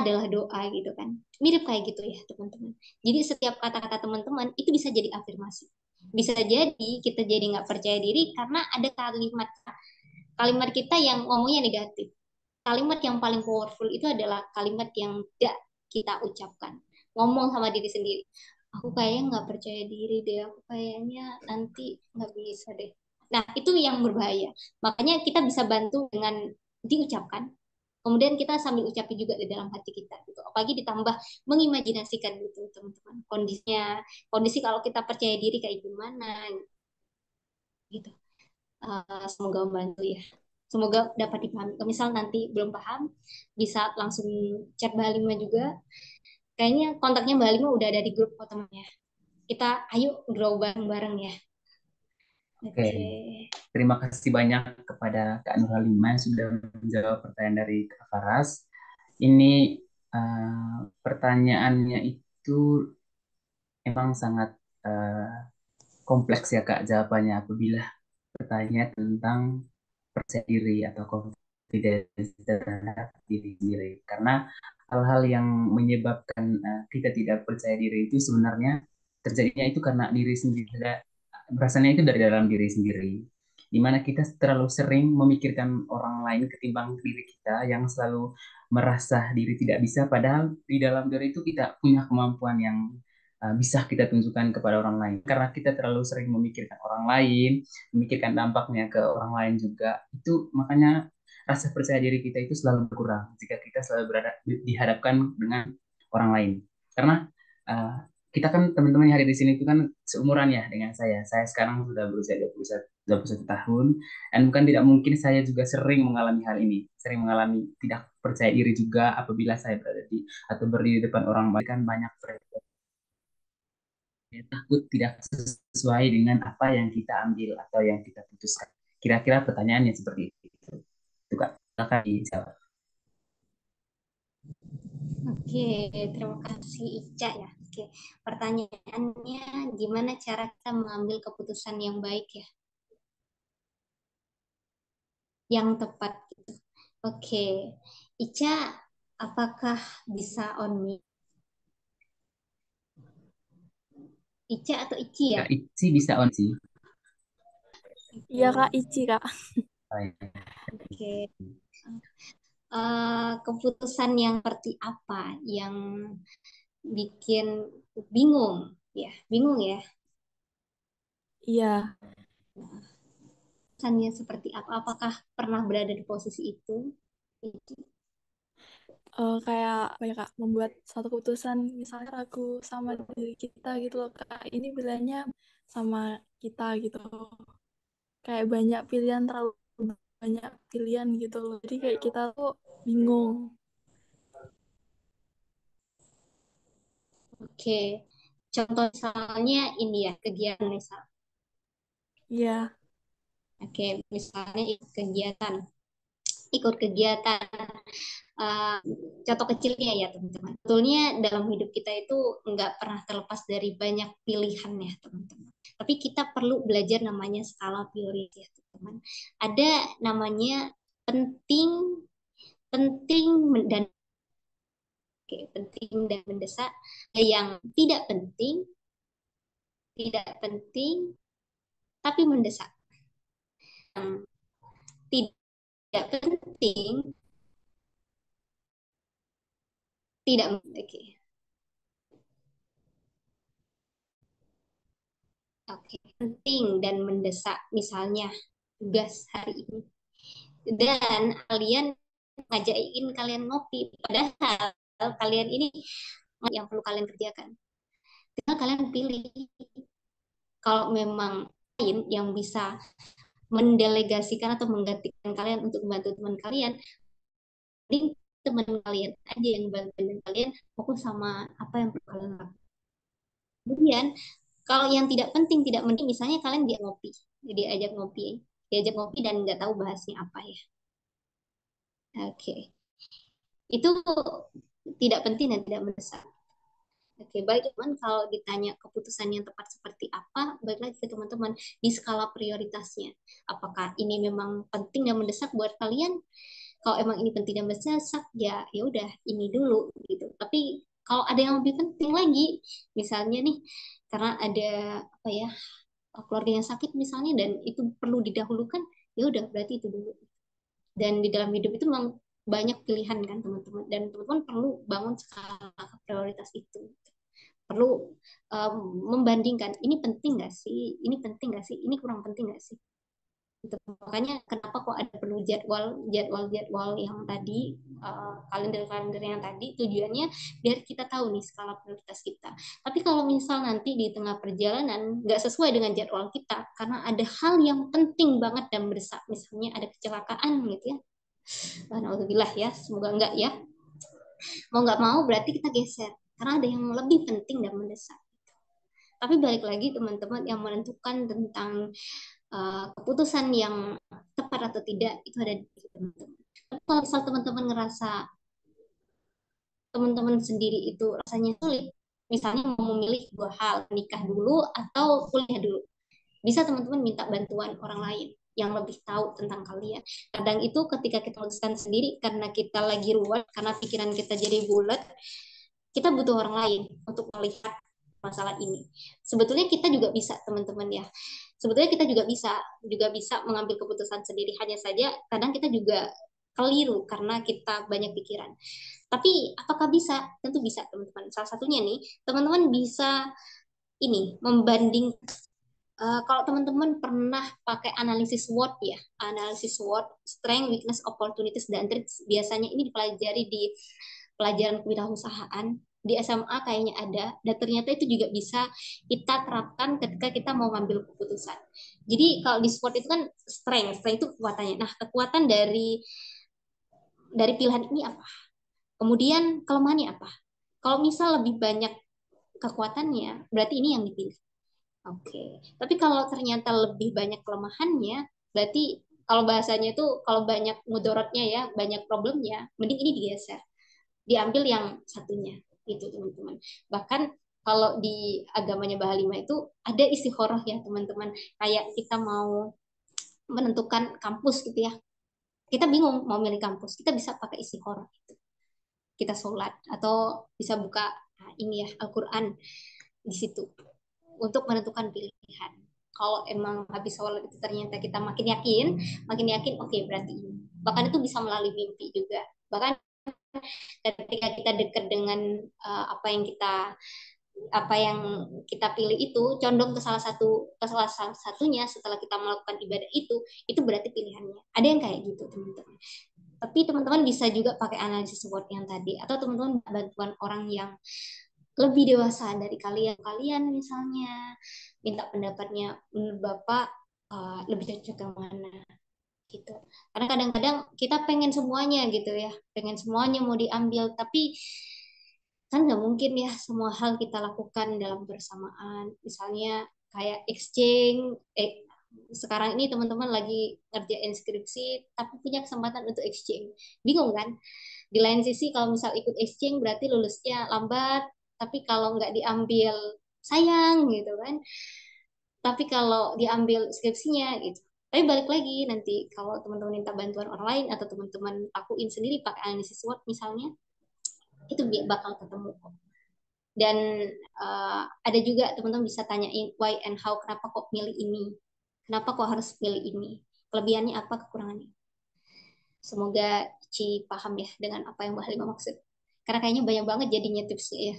adalah doa gitu kan, mirip kayak gitu ya teman-teman. Jadi setiap kata-kata teman-teman itu bisa jadi afirmasi. Bisa jadi kita jadi nggak percaya diri karena ada kalimat kalimat kita yang ngomongnya negatif. Kalimat yang paling powerful itu adalah kalimat yang tidak kita ucapkan. Ngomong sama diri sendiri. Aku kayaknya nggak percaya diri deh. Aku kayaknya nanti nggak bisa deh. Nah, itu yang berbahaya. Makanya kita bisa bantu dengan diucapkan. Kemudian kita sambil ucapin juga di dalam hati kita. Gitu. Apalagi ditambah mengimajinasikan gitu teman-teman. Kondisi kalau kita percaya diri kayak gimana gitu. Semoga membantu ya. Semoga dapat dipahami. Kalau misal nanti belum paham, bisa langsung chat Mbak Halima juga. Kayaknya kontaknya Mbak Halima udah ada di grup temannya. Kita ayo grow bareng-bareng ya. Oke, Oke. terima kasih banyak kepada Kak Nur Halimah yang sudah menjawab pertanyaan dari Kak Faras. Ini Pertanyaannya itu emang sangat eh, kompleks ya Kak jawabannya apabila bertanya tentang percaya diri atau confidence terhadap diri sendiri. Karena hal-hal yang menyebabkan kita tidak percaya diri itu sebenarnya terjadinya itu karena diri sendiri, berasalnya itu dari dalam diri sendiri. Di mana kita terlalu sering memikirkan orang lain ketimbang diri kita yang selalu merasa diri tidak bisa, padahal di dalam diri itu kita punya kemampuan yang bisa kita tunjukkan kepada orang lain. Karena kita terlalu sering memikirkan orang lain, memikirkan dampaknya ke orang lain juga, itu makanya rasa percaya diri kita itu selalu berkurang jika kita selalu dihadapkan dengan orang lain. Karena uh, kita kan teman-teman yang hari di sini itu kan seumuran ya dengan saya. Saya sekarang sudah berusia 21 tahun, dan bukan tidak mungkin saya juga sering mengalami hal ini. Sering mengalami tidak percaya diri juga apabila saya berada di atau berdiri di depan orang banyak, kan banyak takut tidak sesuai dengan apa yang kita ambil atau yang kita putuskan. Kira-kira pertanyaannya seperti itu. Itu Kak. Silakan dijawab. Oke, terima kasih Ica ya. Oke, pertanyaannya gimana cara kita mengambil keputusan yang baik ya, yang tepat gitu. Oke, Ica, apakah bisa on mic? Ica atau Ici ya? Kak Ici bisa on sih. Iya Kak, Oke, Ici Kak. oke. Keputusan yang seperti apa yang bikin bingung ya, bingung ya. Iya, Keputusannya seperti apa? Apakah pernah berada di posisi itu? kayak apa ya Kak, membuat satu keputusan misalnya ragu sama diri kita gitu loh Kak. Ini pilihannya sama kita gitu. Kayak banyak pilihan, terlalu banyak pilihan gitu loh. Jadi kayak kita tuh bingung. Oke, contoh misalnya ini ya, kegiatan misal. Iya, Oke, misalnya ikut kegiatan. Uh, Contoh kecilnya ya teman-teman. Sebetulnya dalam hidup kita itu nggak pernah terlepas dari banyak pilihan ya teman-teman. Tapi kita perlu belajar namanya skala prioritas ya teman. Ada namanya penting, penting dan oke, penting dan mendesak. Yang tidak penting tapi mendesak. Yang tidak penting, tidak oke. Oke, penting dan mendesak misalnya tugas hari ini. Dan kalian ngajakin kalian ngopi padahal kalian ini yang perlu kalian kerjakan. Tinggal kalian pilih kalau memang lain yang bisa mendelegasikan atau menggantikan kalian untuk membantu teman kalian, mending teman kalian aja yang bantuin kalian fokus sama apa yang perlu kalian lakukan. Kemudian kalau yang tidak penting, tidak penting, misalnya kalian dia ngopi, jadi diajak ngopi dan nggak tahu bahasnya apa ya. Oke, itu tidak penting dan tidak mendesak. Oke, baik teman, kalau ditanya keputusan yang tepat seperti apa, baik lagi ke teman-teman di skala prioritasnya. Apakah ini memang penting dan mendesak buat kalian? Kalau emang ini penting dan mendesak, ya udah ini dulu gitu. Tapi kalau ada yang lebih penting lagi, misalnya nih, karena ada apa ya keluarga yang sakit misalnya dan itu perlu didahulukan, ya udah berarti itu dulu. Dan di dalam hidup itu memang banyak pilihan kan teman-teman, dan teman-teman perlu bangun skala prioritas itu, perlu membandingkan ini penting nggak sih, ini penting nggak sih, ini kurang penting nggak sih. Gitu. Makanya kenapa kok ada perlu jadwal yang tadi, kalender-kalender yang tadi, tujuannya biar kita tahu nih skala prioritas kita. Tapi kalau misal nanti di tengah perjalanan nggak sesuai dengan jadwal kita karena ada hal yang penting banget dan mendesak, misalnya ada kecelakaan gitu ya. Alhamdulillah ya, semoga enggak ya. Mau nggak mau berarti kita geser karena ada yang lebih penting dan mendesak. Tapi balik lagi teman-teman, yang menentukan tentang keputusan yang tepat atau tidak itu ada di teman-teman. Tapi kalau misal teman-teman ngerasa teman-teman sendiri itu rasanya sulit, misalnya mau memilih dua hal, nikah dulu atau kuliah dulu, bisa teman-teman minta bantuan orang lain yang lebih tahu tentang kalian. Kadang itu ketika kita memutuskan sendiri karena kita lagi ruwet, karena pikiran kita jadi bulat, kita butuh orang lain untuk melihat masalah ini. Sebetulnya kita juga bisa, teman-teman ya. Sebetulnya kita juga bisa mengambil keputusan sendiri. Hanya saja kadang kita juga keliru karena kita banyak pikiran. Tapi apakah bisa? Tentu bisa, teman-teman. Salah satunya nih, teman-teman bisa ini membanding. Kalau teman-teman pernah pakai analisis SWOT ya, analisis SWOT, strength, weakness, opportunities, dan threats, biasanya ini dipelajari di pelajaran kewirausahaan. Di SMA kayaknya ada, dan ternyata itu juga bisa kita terapkan ketika kita mau ngambil keputusan. Jadi kalau di SWOT itu kan strength itu kekuatannya. Nah, kekuatan dari pilihan ini apa? Kemudian kelemahannya apa? Kalau misal lebih banyak kekuatannya, berarti ini yang dipilih. Oke, tapi kalau ternyata lebih banyak kelemahannya, berarti kalau bahasanya itu kalau banyak mudorotnya ya, banyak problemnya, mending ini digeser, diambil yang satunya, gitu teman-teman. Bahkan kalau di agamanya Bahalima itu ada istikharah ya teman-teman, kayak kita mau menentukan kampus gitu ya, kita bingung mau milih kampus, kita bisa pakai istikharah, gitu. Kita sholat atau bisa buka ini ya Al-Quran di situ untuk menentukan pilihan. Kalau emang habis sholat itu ternyata kita makin yakin, oke berarti ini. Bahkan itu bisa melalui mimpi juga. Bahkan ketika kita dekat dengan apa yang kita pilih itu condong ke salah satunya setelah kita melakukan ibadah itu berarti pilihannya. Ada yang kayak gitu teman-teman. Tapi teman-teman bisa juga pakai analisis SWOT yang tadi, atau teman-teman bantuan orang yang lebih dewasa dari kalian misalnya minta pendapatnya, menurut Bapak lebih cocok yang mana gitu. Karena kadang-kadang kita pengen semuanya gitu ya, pengen semuanya mau diambil, tapi kan nggak mungkin ya semua hal kita lakukan dalam bersamaan. Misalnya kayak exchange, sekarang ini teman-teman lagi ngerjain skripsi tapi punya kesempatan untuk exchange, bingung kan? Di lain sisi kalau misal ikut exchange berarti lulusnya lambat, tapi kalau nggak diambil sayang gitu kan. Tapi kalau diambil skripsinya gitu. Tapi balik lagi nanti kalau teman-teman minta bantuan orang lain atau teman-teman lakuin sendiri pakai analisis SWOT misalnya, itu bakal ketemu kok. Dan ada juga teman-teman bisa tanyain why and how, kenapa kok milih ini, kenapa kok harus pilih ini, kelebihannya apa, kekurangannya. Semoga Ci paham ya dengan apa yang Mbak Halimah maksud. Karena kayaknya banyak banget jadinya tipsnya ya.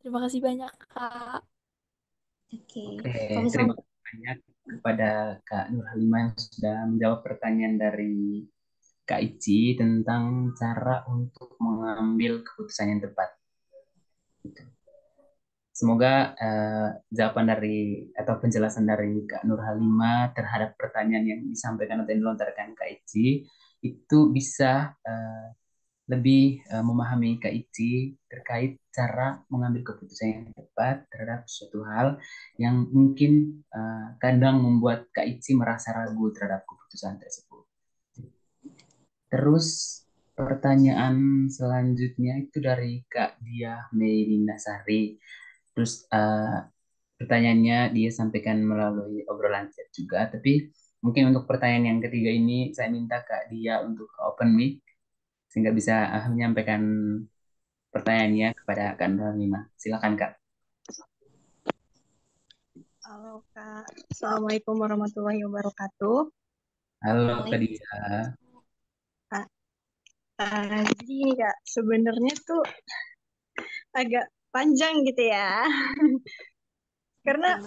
Terima kasih banyak, Kak. Oke, Oke, kalau terima misalnya kasih banyak kepada Kak Nur Halimah yang sudah menjawab pertanyaan dari Kak Ici tentang cara untuk mengambil keputusan yang tepat. Semoga jawaban dari atau penjelasan dari Kak Nur Halimah terhadap pertanyaan yang disampaikan atau yang dilontarkan Kak Ici itu bisa lebih memahami Kak Ici terkait cara mengambil keputusan yang tepat terhadap suatu hal yang mungkin kadang membuat Kak Ici merasa ragu terhadap keputusan tersebut. Terus pertanyaan selanjutnya itu dari Kak Diah Medinasari. Terus pertanyaannya dia sampaikan melalui obrolan chat juga, tapi mungkin untuk pertanyaan yang ketiga ini saya minta Kak dia untuk open mic sehingga bisa menyampaikan pertanyaannya kepada Kak Nurhanima. Silakan Kak. Halo Kak, Assalamualaikum warahmatullahi wabarakatuh. Halo Kak Waalaikumsalam. Dia. Kak, jadi ini Kak, sebenarnya tuh agak panjang gitu ya. Karena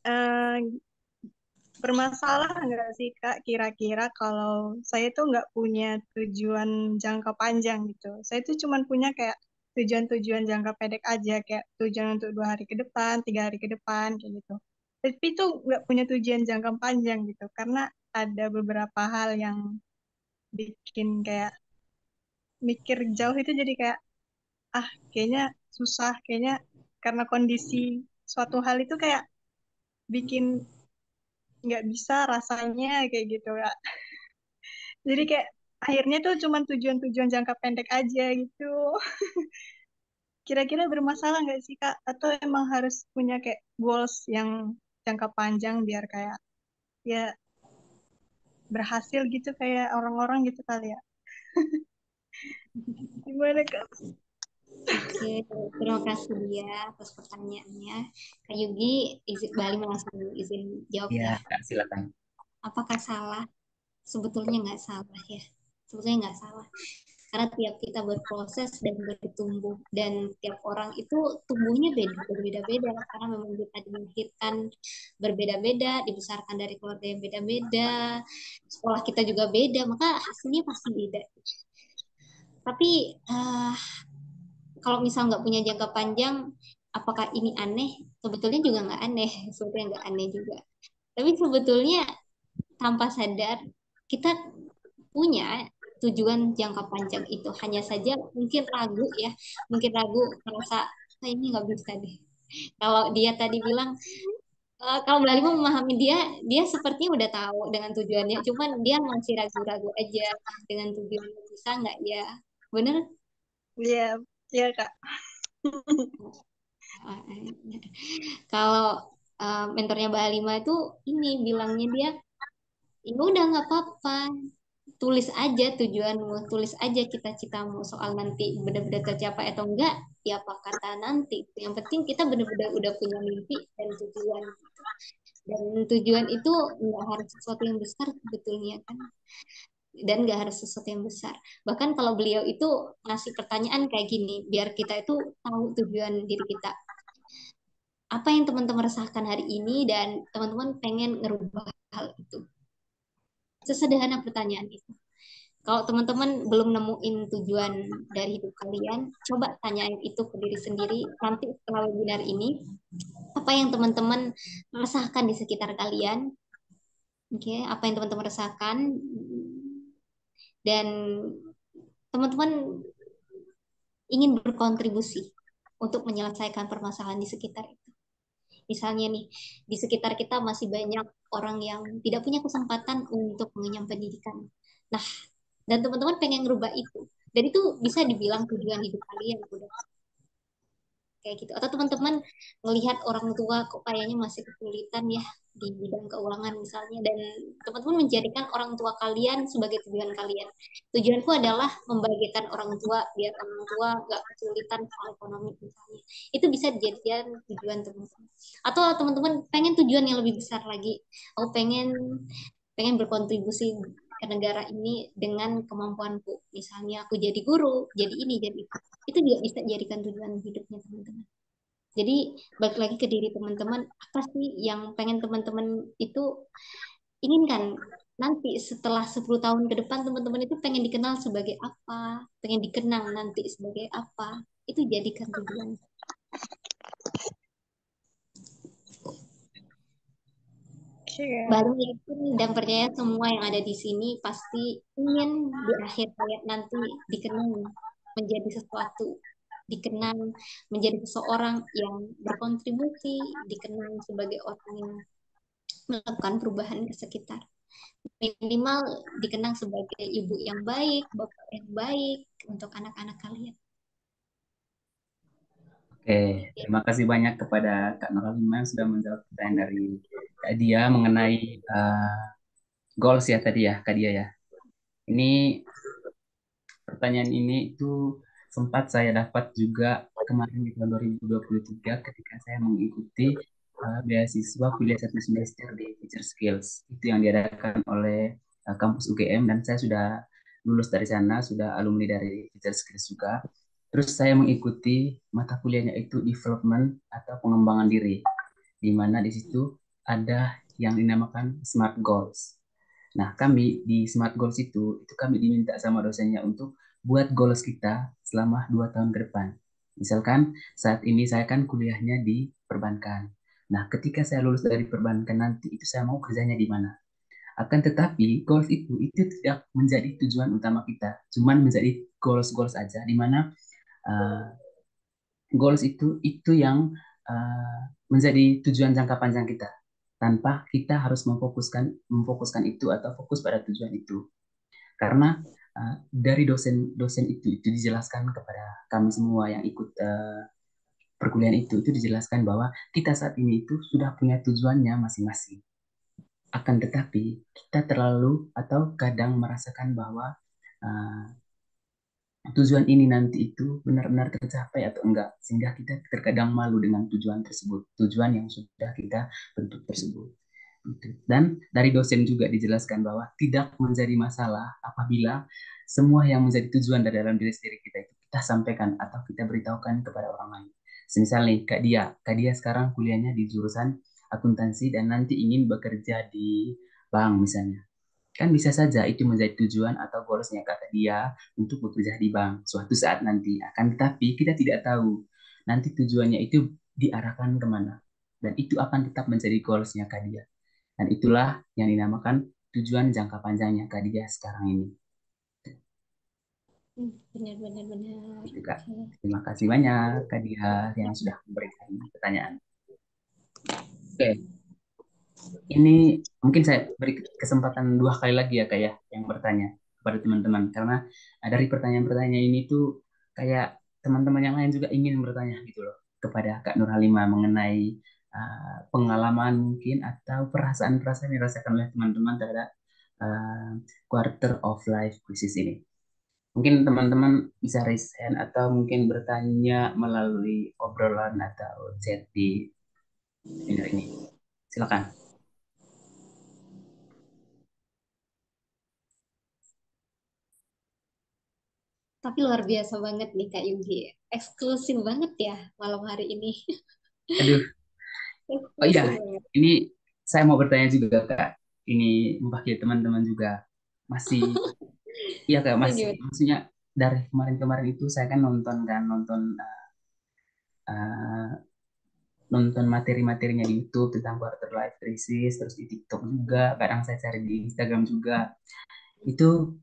eh, bermasalah nggak sih Kak, kira-kira kalau saya tuh nggak punya tujuan jangka panjang gitu. Saya tuh cuman punya kayak tujuan-tujuan jangka pendek aja, kayak tujuan untuk 2 hari ke depan, 3 hari ke depan, kayak gitu. Tapi tuh nggak punya tujuan jangka panjang gitu, karena ada beberapa hal yang bikin kayak mikir jauh itu jadi kayak kayaknya susah, kayaknya karena kondisi suatu hal itu kayak bikin nggak bisa rasanya kayak gitu ya. Jadi kayak akhirnya tuh cuma tujuan-tujuan jangka pendek aja gitu. Kira-kira bermasalah nggak sih Kak? Atau emang harus punya kayak goals yang jangka panjang biar kayak ya berhasil gitu kayak orang-orang gitu kali ya? Gimana Kak? Oke, terima kasih dia atas pertanyaannya. Kak Yugi, izin Bali langsung izin jawab Ya, ya. Kak, silakan. Apakah salah? Sebetulnya nggak salah ya. Sebetulnya nggak salah. Karena tiap kita berproses dan bertumbuh dan tiap orang itu tumbuhnya berbeda-beda karena memang kita dilahirkan berbeda-beda, dibesarkan dari keluarga yang beda-beda, sekolah kita juga beda, maka hasilnya pasti beda. Tapi kalau misal nggak punya jangka panjang, apakah ini aneh? Sebetulnya juga nggak aneh, sebetulnya nggak aneh juga. Tapi sebetulnya tanpa sadar kita punya tujuan jangka panjang itu. Hanya saja mungkin ragu ya, mungkin ragu merasa ini nggak bisa deh. Kalau dia tadi bilang kalau Bali mau memahami dia, dia sepertinya udah tahu dengan tujuannya, cuman dia masih ragu-ragu aja dengan tujuannya bisa nggak ya, bener? Iya, iya Kak. Kalau mentornya Mbak Alima itu ini bilangnya dia, ya udah nggak apa-apa, tulis aja tujuanmu, tulis aja cita-citamu soal nanti benar-benar tercapai atau enggak, ya apa kata nanti. Yang penting kita benar-benar udah punya mimpi dan tujuan. Dan tujuan itu nggak harus sesuatu yang besar sebetulnya kan, dan nggak harus sesuatu yang besar. Bahkan kalau beliau itu ngasih pertanyaan kayak gini, biar kita itu tahu tujuan diri kita. Apa yang teman-teman rasakan hari ini dan teman-teman pengen ngerubah hal itu. Sesederhana pertanyaan itu. Kalau teman-teman belum nemuin tujuan dari hidup kalian, coba tanyain itu ke diri sendiri. Nanti setelah webinar ini, apa yang teman-teman rasakan di sekitar kalian? Oke, apa yang teman-teman rasakan? Dan teman-teman ingin berkontribusi untuk menyelesaikan permasalahan di sekitar itu. Misalnya nih, di sekitar kita masih banyak orang yang tidak punya kesempatan untuk mengenyam pendidikan. Nah, dan teman-teman pengen ngerubah itu. Dan itu bisa dibilang tujuan hidup kalian udah kayak gitu. Atau teman-teman melihat orang tua kok kayaknya masih kesulitan ya di bidang keuangan misalnya, dan teman-teman menjadikan orang tua kalian sebagai tujuan kalian. Tujuanku adalah membagikan orang tua biar orang tua gak kesulitan soal ekonomi misalnya. Itu bisa dijadikan tujuan teman-teman. Atau teman-teman pengen tujuan yang lebih besar lagi. Aku pengen pengen berkontribusi ke negara ini dengan kemampuanku. Misalnya aku jadi guru, jadi ini, jadi itu. Itu juga bisa dijadikan tujuan hidupnya teman-teman. Jadi balik lagi ke diri teman-teman, apa sih yang pengen teman-teman itu inginkan nanti setelah 10 tahun ke depan, teman-teman itu pengen dikenal sebagai apa, pengen dikenang nanti sebagai apa, itu jadikan tujuan. Baru yakin dan percaya semua yang ada di sini pasti ingin di akhir hayat nanti dikenang menjadi sesuatu, dikenang menjadi seseorang yang berkontribusi, dikenang sebagai orang yang melakukan perubahan ke sekitar. Minimal dikenang sebagai ibu yang baik, bapak yang baik untuk anak-anak kalian. Oke, terima kasih banyak kepada Kak Nurhalima yang sudah menjawab pertanyaan dari Kak Dia mengenai goals ya tadi ya, Kak Dia ya. Ini pertanyaan ini itu sempat saya dapat juga kemarin di tahun 2023 ketika saya mengikuti beasiswa kuliah 1 semester di Future Skills. Itu yang diadakan oleh kampus UGM dan saya sudah lulus dari sana, sudah alumni dari Future Skills juga. Terus saya mengikuti mata kuliahnya itu development atau pengembangan diri, di mana di situ ada yang dinamakan Smart Goals. Nah, kami di Smart Goals itu kami diminta sama dosennya untuk buat goals kita selama 2 tahun ke depan. Misalkan saat ini saya kan kuliahnya di perbankan. Nah, ketika saya lulus dari perbankan nanti, itu saya mau kerjanya di mana. Akan tetapi, goals itu tidak menjadi tujuan utama kita. Cuman menjadi goals-goals aja, di mana uh, goals itu yang uh, menjadi tujuan jangka panjang kita tanpa kita harus memfokuskan itu atau fokus pada tujuan itu. Karena dari dosen itu dijelaskan kepada kami semua yang ikut perkuliahan itu dijelaskan bahwa kita saat ini itu sudah punya tujuannya masing-masing. Akan tetapi kita terlalu atau kadang merasakan bahwa uh, tujuan ini nanti itu benar-benar tercapai atau enggak, sehingga kita terkadang malu dengan tujuan tersebut, tujuan yang sudah kita bentuk tersebut. Gitu. Dan dari dosen juga dijelaskan bahwa tidak menjadi masalah apabila semua yang menjadi tujuan dari dalam diri sendiri kita itu kita sampaikan atau kita beritahukan kepada orang lain. Semisal nih, Kak Dia sekarang kuliahnya di jurusan akuntansi dan nanti ingin bekerja di bank misalnya. Kan bisa saja itu menjadi tujuan atau goalsnya Kak Dia untuk bekerja di bank suatu saat nanti. Akan tetapi kita tidak tahu nanti tujuannya itu diarahkan kemana. Dan itu akan tetap menjadi goalsnya Kak Dia. Dan itulah yang dinamakan tujuan jangka panjangnya Kak Dia sekarang ini. Benar, benar, benar. Gitu, Kak. Oke. Terima kasih banyak Kak Dia yang sudah memberikan pertanyaan. Oke, ini mungkin saya beri kesempatan 2 kali lagi ya Kak ya yang bertanya kepada teman-teman. Karena dari pertanyaan-pertanyaan ini tuh kayak teman-teman yang lain juga ingin bertanya gitu loh kepada Kak Nur Halimah mengenai pengalaman mungkin atau perasaan-perasaan yang dirasakan oleh teman-teman terhadap uh, quarter of life crisis ini. Mungkin teman-teman bisa raise hand atau mungkin bertanya melalui obrolan atau chat di webinar ini. Silakan. Tapi luar biasa banget nih Kak Yugi. Eksklusif banget ya malam hari ini. Aduh, oh iya, Eksklusif banget. ini saya mau bertanya juga Kak. Ini mewakili teman-teman juga. Masih, iya Kak, Nah, masih, gimana? maksudnya dari kemarin-kemarin itu saya kan nonton uh, nonton materi-materinya di YouTube tentang quarter life crisis, terus di TikTok juga, kadang saya cari di Instagram juga. Itu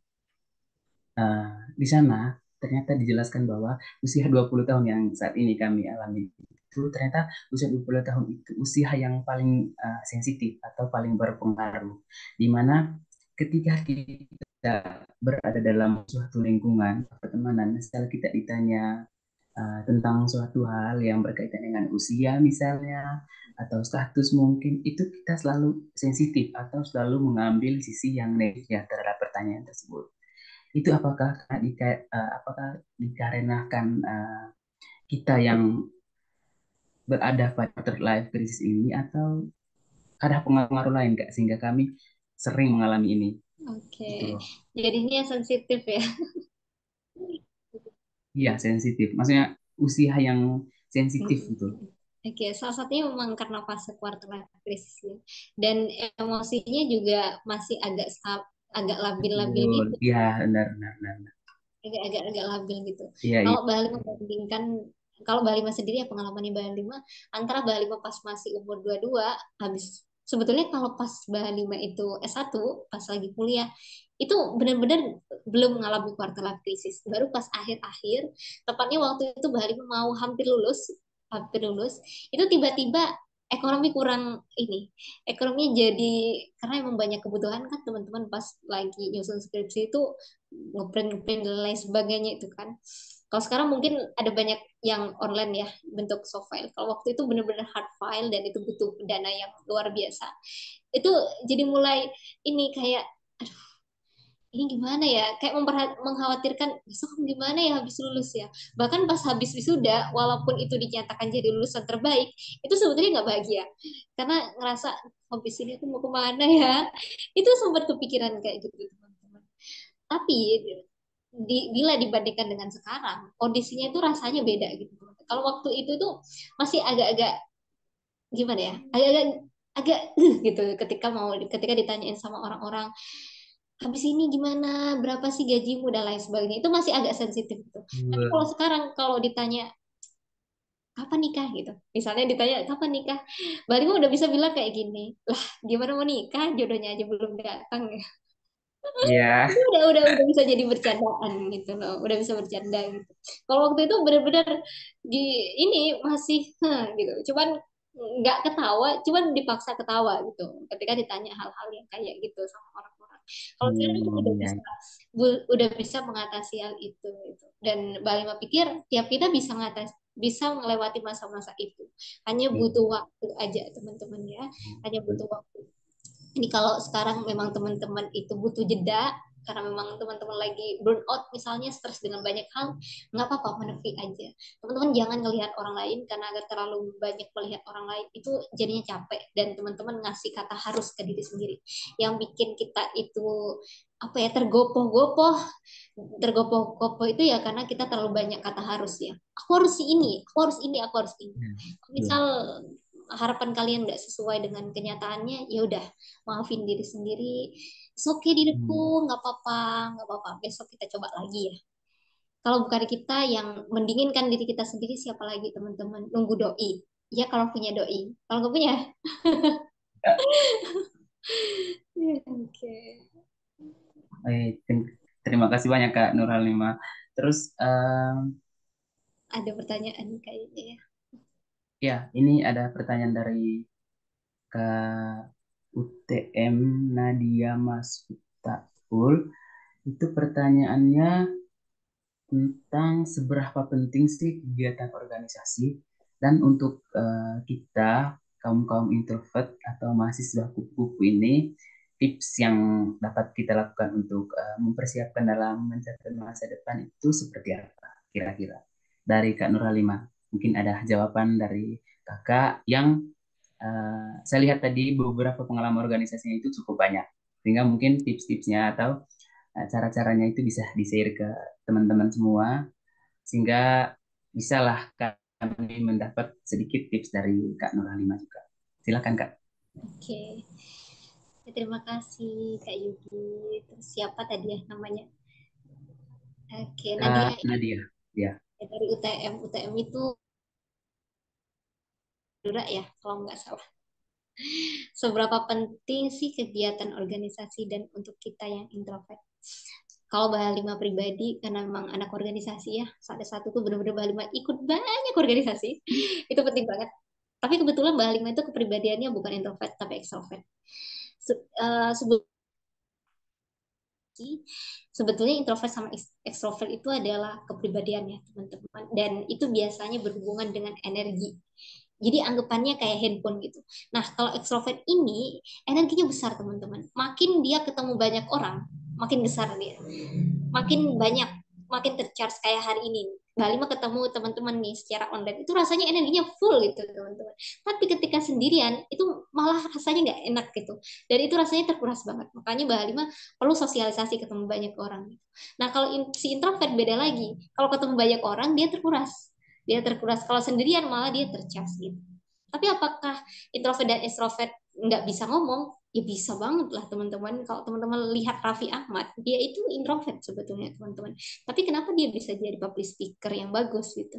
eh, di sana ternyata dijelaskan bahwa usia 20 tahun yang saat ini kami alami itu ternyata usia 20 tahun itu usia yang paling sensitif atau paling berpengaruh. Di mana ketika kita berada dalam suatu lingkungan pertemanan, misalnya kita ditanya tentang suatu hal yang berkaitan dengan usia misalnya atau status mungkin itu kita selalu sensitif atau selalu mengambil sisi yang negatif ya terhadap pertanyaan tersebut. Itu apakah dikarenakan kita yang berada pada quarter life crisis ini atau ada pengaruh lain Kak sehingga kami sering mengalami ini Oke. gitu loh. Jadinya sensitif ya. Iya, sensitif. Maksudnya usia yang sensitif gitu. Oke, salah satunya memang karena fase quarter life crisis ya. Dan emosinya juga masih agak labil-labil Betul. gitu. Iya, benar, benar, benar, benar. Agak labil gitu. Iya, iya. Kalau Mbak Lima membandingkan, kalau Mbak Lima sendiri ya pengalamannya Mbak Lima, antara Mbak Lima pas masih umur 22, habis sebetulnya kalau pas Mbak Lima itu S1, pas lagi kuliah, itu benar-benar belum mengalami quarter life crisis. Baru pas akhir-akhir, tepatnya waktu itu Mbak Lima mau hampir lulus, itu tiba-tiba ekonomi kurang ini, ekonominya jadi karena emang banyak kebutuhan kan teman-teman pas lagi nyusun skripsi itu ngeprint dan lain sebagainya itu kan. Kalau sekarang mungkin ada banyak yang online ya bentuk soft file. Kalau waktu itu benar-benar hard file dan itu butuh dana yang luar biasa. Itu jadi mulai ini kayak ini gimana ya? Kayak mengkhawatirkan besok gimana ya habis lulus ya. Bahkan pas habis wisuda, walaupun itu dinyatakan jadi lulusan terbaik, itu sebetulnya nggak bahagia. Karena ngerasa habis ini aku mau kemana ya? Itu sempat kepikiran kayak gitu teman-teman. Tapi bila dibandingkan dengan sekarang, kondisinya itu rasanya beda gitu. Kalau waktu itu tuh masih agak-agak gimana ya? Agak-agak gitu ketika ditanyain sama orang-orang habis ini gimana, berapa sih gajimu dan lain sebagainya. Itu masih agak sensitif gitu. Tapi kalau Betul. sekarang kalau ditanya kapan nikah gitu. Misalnya ditanya kapan nikah, Bali mah udah bisa bilang kayak gini. Lah, gimana mau nikah? Jodohnya aja belum datang ya. Iya. Itu udah bisa jadi bercandaan gitu loh, udah bisa bercanda gitu. Kalau waktu itu bener-bener di ini masih gitu, cuman nggak ketawa, cuman dipaksa ketawa gitu ketika ditanya hal-hal yang kayak gitu sama orang-orang. Kalau sekarang aku Hmm, ya. udah bisa mengatasi hal itu gitu. Dan Mbak Lima pikir tiap kita bisa melewati masa-masa itu. Hanya Iya. butuh waktu aja teman-teman ya. Hanya butuh waktu. Ini kalau sekarang memang teman-teman itu butuh jeda karena memang teman-teman lagi burn out misalnya stres dengan banyak hal, nggak apa-apa, menepi aja. Teman-teman jangan ngelihat orang lain karena agak terlalu banyak melihat orang lain itu jadinya capek dan teman-teman ngasih kata harus ke diri sendiri yang bikin kita itu apa ya tergopoh-gopoh itu ya karena kita terlalu banyak kata harus ya. Aku harus ini, aku harus ini, aku harus ini. Iya. Iya. Misal harapan kalian nggak sesuai dengan kenyataannya, ya udah maafin diri sendiri. It's okay Hmm. diriku, nggak apa-apa. Besok kita coba lagi ya. Kalau bukan kita yang mendinginkan diri kita sendiri, siapa lagi teman-teman? Nunggu doi. Ya kalau punya doi. Kalau nggak punya, oke. Terima kasih banyak Kak Nurhalimah. Terus Ada pertanyaan kayaknya ya. ya ini ada pertanyaan dari Kak UTM Nadia Masfutaul. Itu pertanyaannya tentang seberapa penting sih kegiatan organisasi dan untuk kita kaum-kaum introvert atau mahasiswa kupu-kupu ini tips yang dapat kita lakukan untuk mempersiapkan dalam mencapai masa depan itu seperti apa kira-kira dari Kak Nurhalimah. Mungkin ada jawaban dari kakak yang saya lihat tadi beberapa pengalaman organisasinya itu cukup banyak sehingga mungkin tips-tipsnya atau cara-caranya itu bisa di-share ke teman-teman semua sehingga bisalah kami mendapat sedikit tips dari Kak Nurhalimah juga. Silakan Kak. Oke. Ya, terima kasih Kak Yugi. Terus siapa tadi ya namanya? Oke, Nadia Kak Nadia. Ya. ya, dari UTM. UTM itu Dura ya, kalau nggak salah. Seberapa penting sih kegiatan organisasi dan untuk kita yang introvert? Kalau Mbak Halima pribadi, karena memang anak organisasi ya, saat satu tuh benar-benar Mbak Halima ikut banyak organisasi, itu penting banget. Tapi kebetulan Mbak Halima itu kepribadiannya bukan introvert, tapi extrovert. Sebelum sebetulnya introvert sama extrovert itu adalah kepribadiannya teman-teman dan itu biasanya berhubungan dengan energi. Jadi anggapannya kayak handphone gitu. Nah, kalau extrovert ini energinya besar teman-teman. Makin dia ketemu banyak orang, makin besar dia. Makin banyak, makin tercharge kayak hari ini. Mbak Lima ketemu teman-teman nih secara online, itu rasanya energinya full gitu teman-teman. Tapi ketika sendirian, itu malah rasanya nggak enak gitu. Dan itu rasanya terkuras banget. Makanya Mbak Lima perlu sosialisasi ketemu banyak orang. Nah, kalau si introvert beda lagi. Kalau ketemu banyak orang, dia terkuras. Dia terkuras. Kalau sendirian malah dia tercharge gitu. Tapi apakah introvert dan extrovert nggak bisa ngomong? Ya bisa banget lah teman-teman. Kalau teman-teman lihat Raffi Ahmad, dia itu introvert sebetulnya teman-teman. Tapi kenapa dia bisa jadi public speaker yang bagus gitu?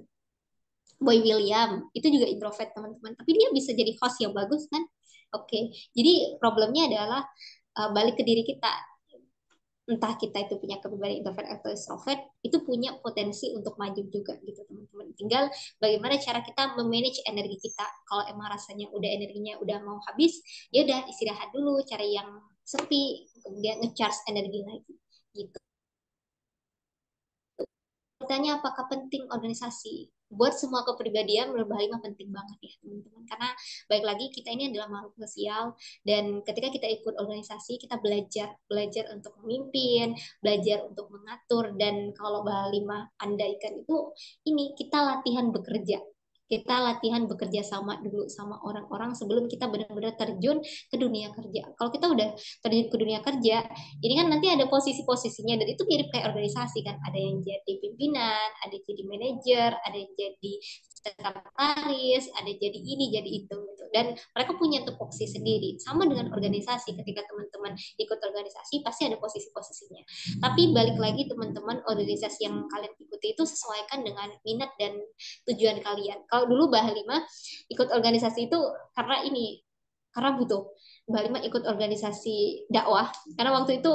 Boy William itu juga introvert teman-teman. Tapi dia bisa jadi host yang bagus kan? Oke, jadi problemnya adalah balik ke diri kita entah kita itu punya kepribadian introvert atau extrovert itu punya potensi untuk maju juga gitu teman-teman. Tinggal bagaimana cara kita memanage energi kita. Kalau emang rasanya udah energinya udah mau habis, ya udah istirahat dulu, cari yang sepi, kemudian ngecharge energi lagi gitu. Bertanya apakah penting organisasi? Buat semua kepribadian menurut Mbak Halimah penting banget ya teman-teman. Karena baik lagi kita ini adalah makhluk sosial dan ketika kita ikut organisasi kita belajar untuk memimpin, belajar untuk mengatur dan kalau Mbak Halimah andaikan itu ini kita latihan bekerja. Kita latihan bekerja sama dulu sama orang-orang sebelum kita benar-benar terjun ke dunia kerja. Kalau kita udah terjun ke dunia kerja, ini kan nanti ada posisi-posisinya dan itu mirip kayak organisasi kan. Ada yang jadi pimpinan, ada yang jadi manajer, ada yang jadi sekretaris, ada jadi ini, jadi itu gitu. Dan mereka punya tupoksi sendiri. Sama dengan organisasi, ketika teman-teman ikut organisasi pasti ada posisi-posisinya. Tapi balik lagi teman-teman, organisasi yang kalian ikuti itu sesuaikan dengan minat dan tujuan kalian. Kalau dulu Mbak Halimah ikut organisasi itu karena ini, karena butuh. Mbak Halimah ikut organisasi dakwah karena waktu itu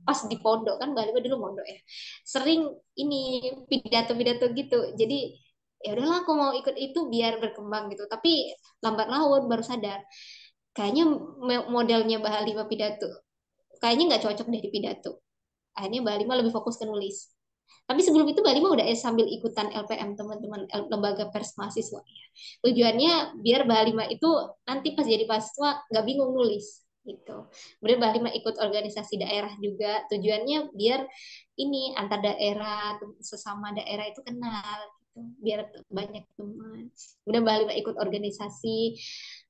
pas di pondok kan Mbak Halimah dulu pondok ya sering ini pidato-pidato gitu jadi ya udahlah aku mau ikut itu biar berkembang gitu tapi lambat laun baru sadar kayaknya modelnya Mbak Halimah pidato kayaknya nggak cocok deh di pidato. Akhirnya Mbak Lima lebih fokus ke nulis. Tapi sebelum itu Mbak Lima udah sambil ikutan LPM teman-teman, lembaga pers mahasiswa ya. Tujuannya biar Mbak Lima itu nanti pas jadi mahasiswa nggak bingung nulis gitu. Kemudian Mbak Lima ikut organisasi daerah juga. Tujuannya biar ini antar daerah, sesama daerah itu kenal gitu. Biar banyak teman. Kemudian Mbak Lima ikut organisasi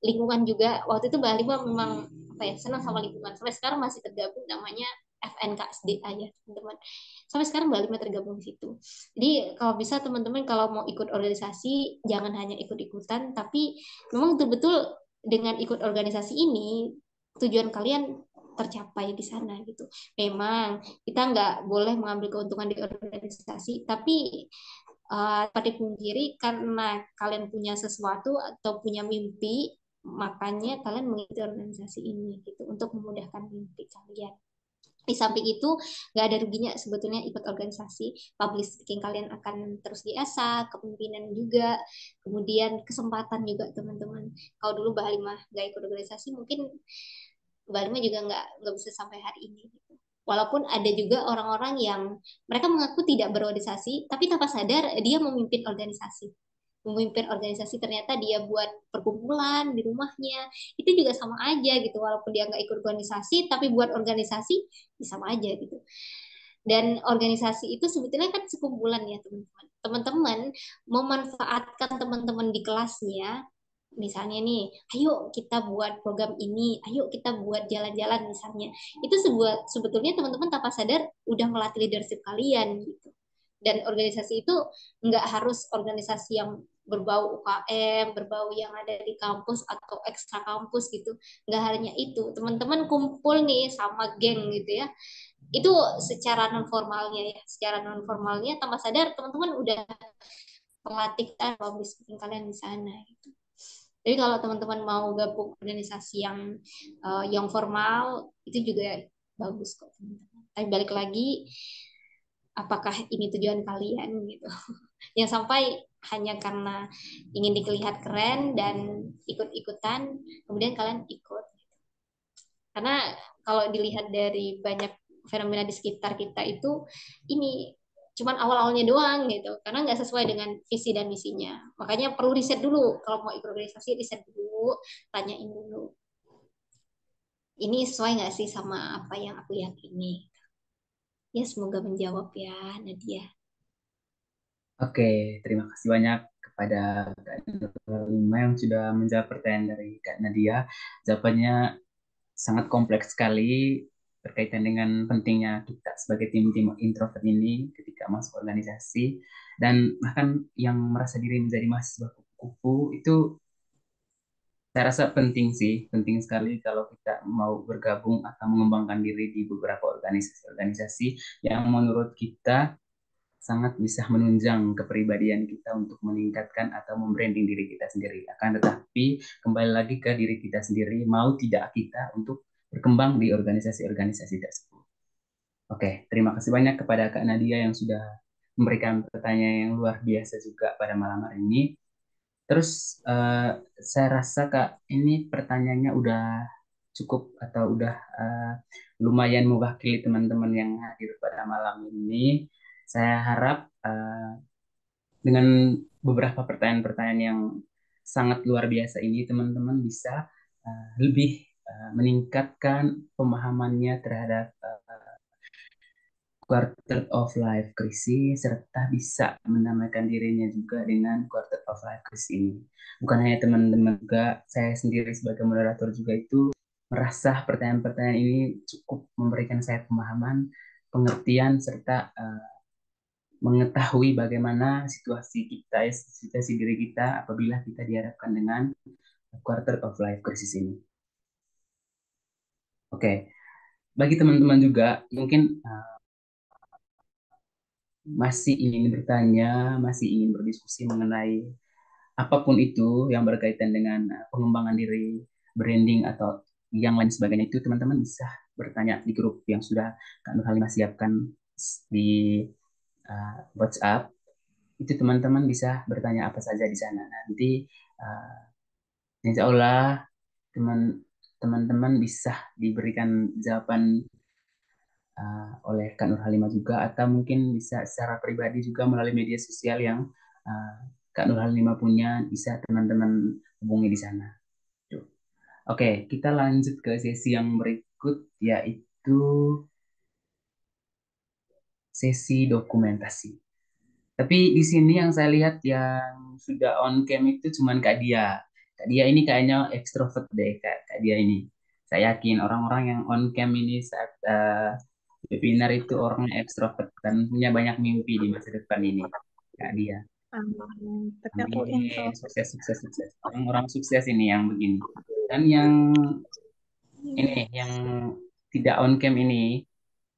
lingkungan juga. Waktu itu Mbak Lima memang apa ya, senang sama lingkungan. Sampai sekarang masih tergabung, namanya FNKSDA ya teman-teman. Sampai sekarang Mbak Lima tergabung di situ. Jadi kalau bisa teman-teman kalau mau ikut organisasi jangan hanya ikut-ikutan, tapi memang betul-betul dengan ikut organisasi ini tujuan kalian tercapai di sana gitu. Memang kita nggak boleh mengambil keuntungan di organisasi, tapi pada pungkiri karena kalian punya sesuatu atau punya mimpi, makanya kalian mengikuti organisasi ini gitu untuk memudahkan mimpi kalian. Di samping itu, nggak ada ruginya sebetulnya ikut organisasi. Public speaking kalian akan terus diasah, kepemimpinan juga, kemudian kesempatan juga teman-teman. Kalau dulu Mbak Halimah nggak ikut organisasi, mungkin Mbak Halimah juga nggak bisa sampai hari ini. Gitu. Walaupun ada juga orang-orang yang mereka mengaku tidak berorganisasi, tapi tanpa sadar dia memimpin organisasi. Memimpin organisasi ternyata dia buat perkumpulan di rumahnya, itu juga sama aja gitu. Walaupun dia nggak ikut organisasi, tapi buat organisasi, ya sama aja gitu. Dan organisasi itu sebetulnya kan sekumpulan ya teman-teman. Teman-teman memanfaatkan teman-teman di kelasnya, misalnya nih, ayo kita buat program ini, ayo kita buat jalan-jalan misalnya. Itu sebetulnya teman-teman tanpa sadar udah melatih leadership kalian gitu. Dan organisasi itu nggak harus organisasi yang berbau UKM, berbau yang ada di kampus atau ekstra kampus gitu. Nggak hanya itu, teman-teman kumpul nih sama geng gitu ya. Itu secara non formalnya ya, secara non formalnya tanpa sadar teman-teman udah melatih public speaking kalian di sana gitu. Jadi kalau teman-teman mau gabung organisasi yang formal itu juga bagus kok teman-teman. Tapi balik lagi, apakah ini tujuan kalian gitu? Yang sampai hanya karena ingin dilihat keren dan ikut-ikutan, kemudian kalian ikut. Karena kalau dilihat dari banyak fenomena di sekitar kita itu, ini cuman awal-awalnya doang gitu, karena nggak sesuai dengan visi dan misinya. Makanya perlu riset dulu, kalau mau ikut organisasi riset dulu, tanyain dulu. Ini sesuai nggak sih sama apa yang aku yakini? Ya semoga menjawab ya Nadia. Oke, terima kasih banyak kepada Kak Nurlima yang sudah menjawab pertanyaan dari Kak Nadia. Jawabannya sangat kompleks sekali berkaitan dengan pentingnya kita sebagai tim-tim introvert ini ketika masuk organisasi, dan bahkan yang merasa diri menjadi mahasiswa kupu-kupu itu saya rasa penting sih, penting sekali kalau kita mau bergabung atau mengembangkan diri di beberapa organisasi-organisasi yang menurut kita sangat bisa menunjang kepribadian kita untuk meningkatkan atau membranding diri kita sendiri. Akan tetapi kembali lagi ke diri kita sendiri, mau tidak kita untuk berkembang di organisasi-organisasi tersebut. Oke, terima kasih banyak kepada Kak Nadia yang sudah memberikan pertanyaan yang luar biasa juga pada malam hari ini. Terus saya rasa Kak, ini pertanyaannya udah cukup atau udah lumayan mewakili teman-teman yang hadir pada malam ini. Saya harap dengan beberapa pertanyaan-pertanyaan yang sangat luar biasa ini, teman-teman bisa lebih meningkatkan pemahamannya terhadap quarter of life crisis, serta bisa menamakan dirinya juga dengan quarter of life crisis ini. Bukan hanya teman-teman, juga saya sendiri sebagai moderator juga itu merasa pertanyaan-pertanyaan ini cukup memberikan saya pemahaman, pengertian, serta mengetahui bagaimana situasi kita, situasi diri kita apabila kita dihadapkan dengan quarter of life crisis ini. Oke, bagi teman-teman juga mungkin masih ingin bertanya, masih ingin berdiskusi mengenai apapun itu yang berkaitan dengan pengembangan diri, branding atau yang lain sebagainya, itu teman-teman bisa bertanya di grup yang sudah Kak Nur Halimah siapkan di WhatsApp. Itu teman-teman bisa bertanya apa saja di sana. Nanti uh, insya Allah teman-teman bisa diberikan jawaban oleh Kak Nur Halimah juga, atau mungkin bisa secara pribadi juga melalui media sosial yang uh, Kak Nur Halimah punya, bisa teman-teman hubungi di sana. Tuh. Oke, kita lanjut ke sesi yang berikut, yaitu sesi dokumentasi. Tapi di sini yang saya lihat yang sudah on cam itu cuman Kak Dia. Kak Dia ini kayaknya ekstrovert deh, Kak Dia ini. Saya yakin orang-orang yang on cam ini saat webinar itu orangnya ekstrovert dan punya banyak mimpi di masa depan ini. Kak Dia. Tapi aku Amin. introvert. Sukses, sukses, sukses. Orang-orang sukses ini yang begini. Dan yang ini, yang tidak on cam ini,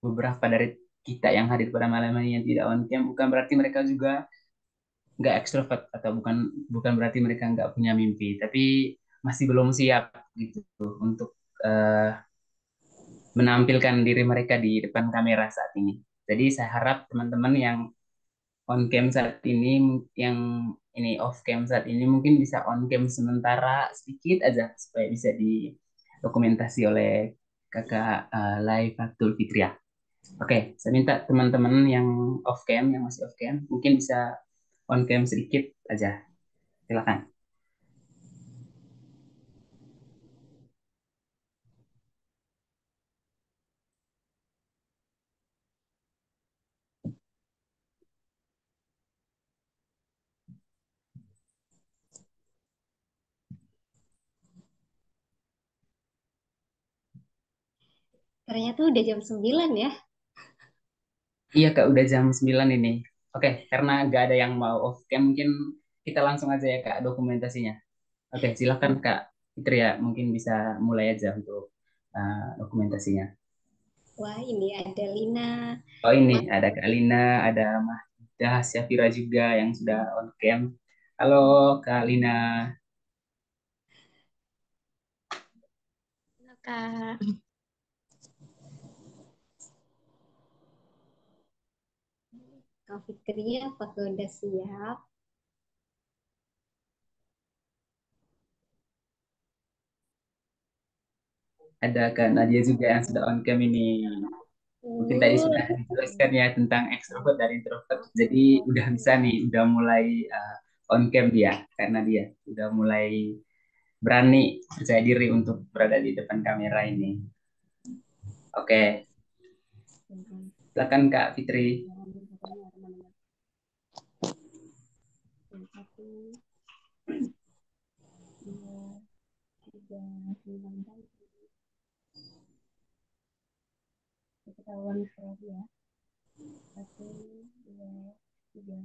beberapa dari kita yang hadir pada malam ini yang tidak on cam, bukan berarti mereka juga nggak ekstrovert, atau bukan bukan berarti mereka nggak punya mimpi, tapi masih belum siap gitu untuk eh, menampilkan diri mereka di depan kamera saat ini. Jadi saya harap teman-teman yang on cam saat ini, yang ini off cam saat ini, mungkin bisa on cam sementara sedikit aja supaya bisa didokumentasi oleh kakak Lai Fatul Fitria. Oke, saya minta teman-teman yang off cam, yang masih off cam, mungkin bisa on cam sedikit aja. Silakan. Ternyata udah jam 9 ya. Iya Kak, udah jam 9 ini. Oke, karena nggak ada yang mau off cam, mungkin kita langsung aja ya Kak dokumentasinya. Oke, silakan Kak Fitri ya, mungkin bisa mulai aja untuk dokumentasinya. Wah, ini ada Lina. Oh ini ada Kak Lina, ada Mahda Syafira juga yang sudah on cam. Halo Kak Lina, Halo, Kak. Kak Fitri, apakah udah siap? ada Kak Nadia juga yang sudah on cam ini. Mungkin tadi Uh, sudah dijelaskan ya tentang ekstrovert dan introvert. Jadi udah bisa nih, udah mulai on cam dia, karena dia udah mulai berani percaya diri untuk berada di depan kamera ini. Oke, silakan Kak Fitri. Satu, dua, tiga, sembilan kali. Ketahuan sekali ya. Satu, dua, tiga.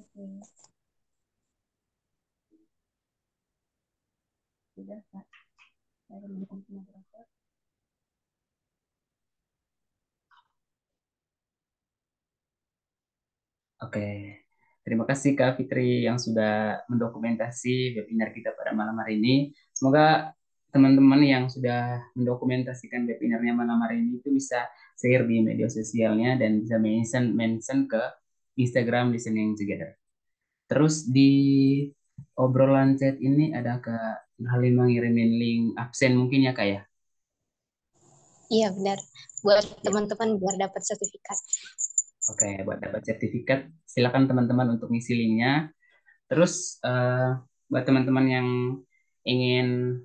Oke, sudah Kak. Saya kembalikan semua berapa. Oke, terima kasih Kak Fitri yang sudah mendokumentasi webinar kita pada malam hari ini. Semoga teman-teman yang sudah mendokumentasikan webinarnya malam hari ini itu bisa share di media sosialnya dan bisa mention mention ke Instagram Listening Together. Terus di obrolan chat ini ada Kak Halimah ngirimin link absen mungkin ya Kak ya? Iya, benar. Buat Ya. teman-teman biar dapat sertifikat. Oke, buat dapat sertifikat silakan teman-teman untuk ngisi linknya. Terus buat teman-teman yang ingin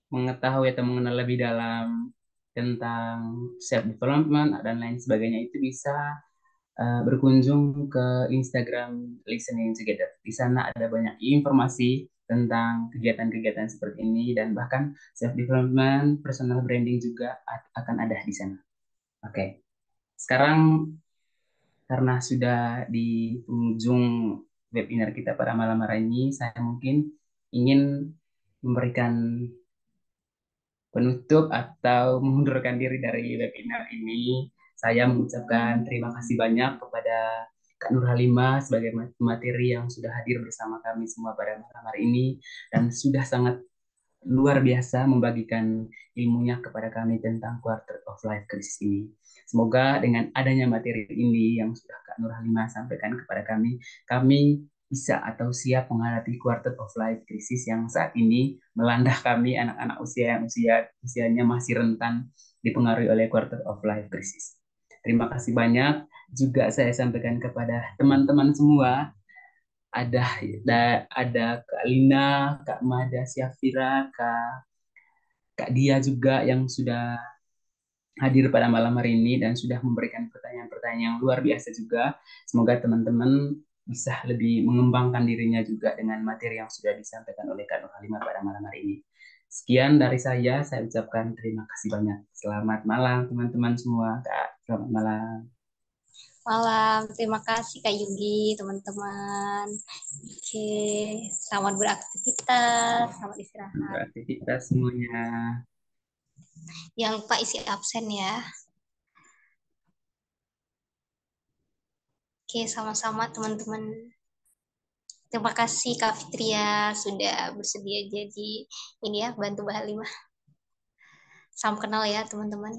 mengetahui atau mengenal lebih dalam tentang self development dan lain sebagainya, itu bisa berkunjung ke Instagram Listening Together. Di sana ada banyak informasi tentang kegiatan-kegiatan seperti ini, dan bahkan self development, personal branding juga akan ada di sana. Oke, sekarang karena sudah di penghujung webinar kita pada malam hari ini, saya mungkin ingin memberikan penutup atau mengundurkan diri dari webinar ini. Saya mengucapkan terima kasih banyak kepada Kak Nur Halimah sebagai materi yang sudah hadir bersama kami semua pada malam hari ini, dan sudah sangat luar biasa membagikan ilmunya kepada kami tentang quarter of life crisis ini. Semoga dengan adanya materi ini yang sudah Kak Nur Halimah sampaikan kepada kami bisa atau siap menghadapi quarter of life crisis yang saat ini melanda kami, anak-anak usia yang usianya masih rentan dipengaruhi oleh quarter of life crisis. Terima kasih banyak. Juga saya sampaikan kepada teman-teman semua, ada Kak Lina, Kak Mada Syafira, Kak Dia juga yang sudah hadir pada malam hari ini dan sudah memberikan pertanyaan-pertanyaan yang luar biasa juga. Semoga teman-teman bisa lebih mengembangkan dirinya juga dengan materi yang sudah disampaikan oleh Kak Nur Halimah pada malam hari ini. Sekian dari saya ucapkan terima kasih banyak. Selamat malam teman-teman semua, Kak. Selamat malam. Malam, terima kasih Kak Yugi, teman-teman. Oke, selamat beraktivitas, selamat istirahat. Beraktivitas semuanya. Jangan lupa isi absen ya. Oke, sama-sama teman-teman. Terima kasih Kak Fitria sudah bersedia jadi ini ya, bantu Mbak Halimah. Salam kenal ya teman-teman.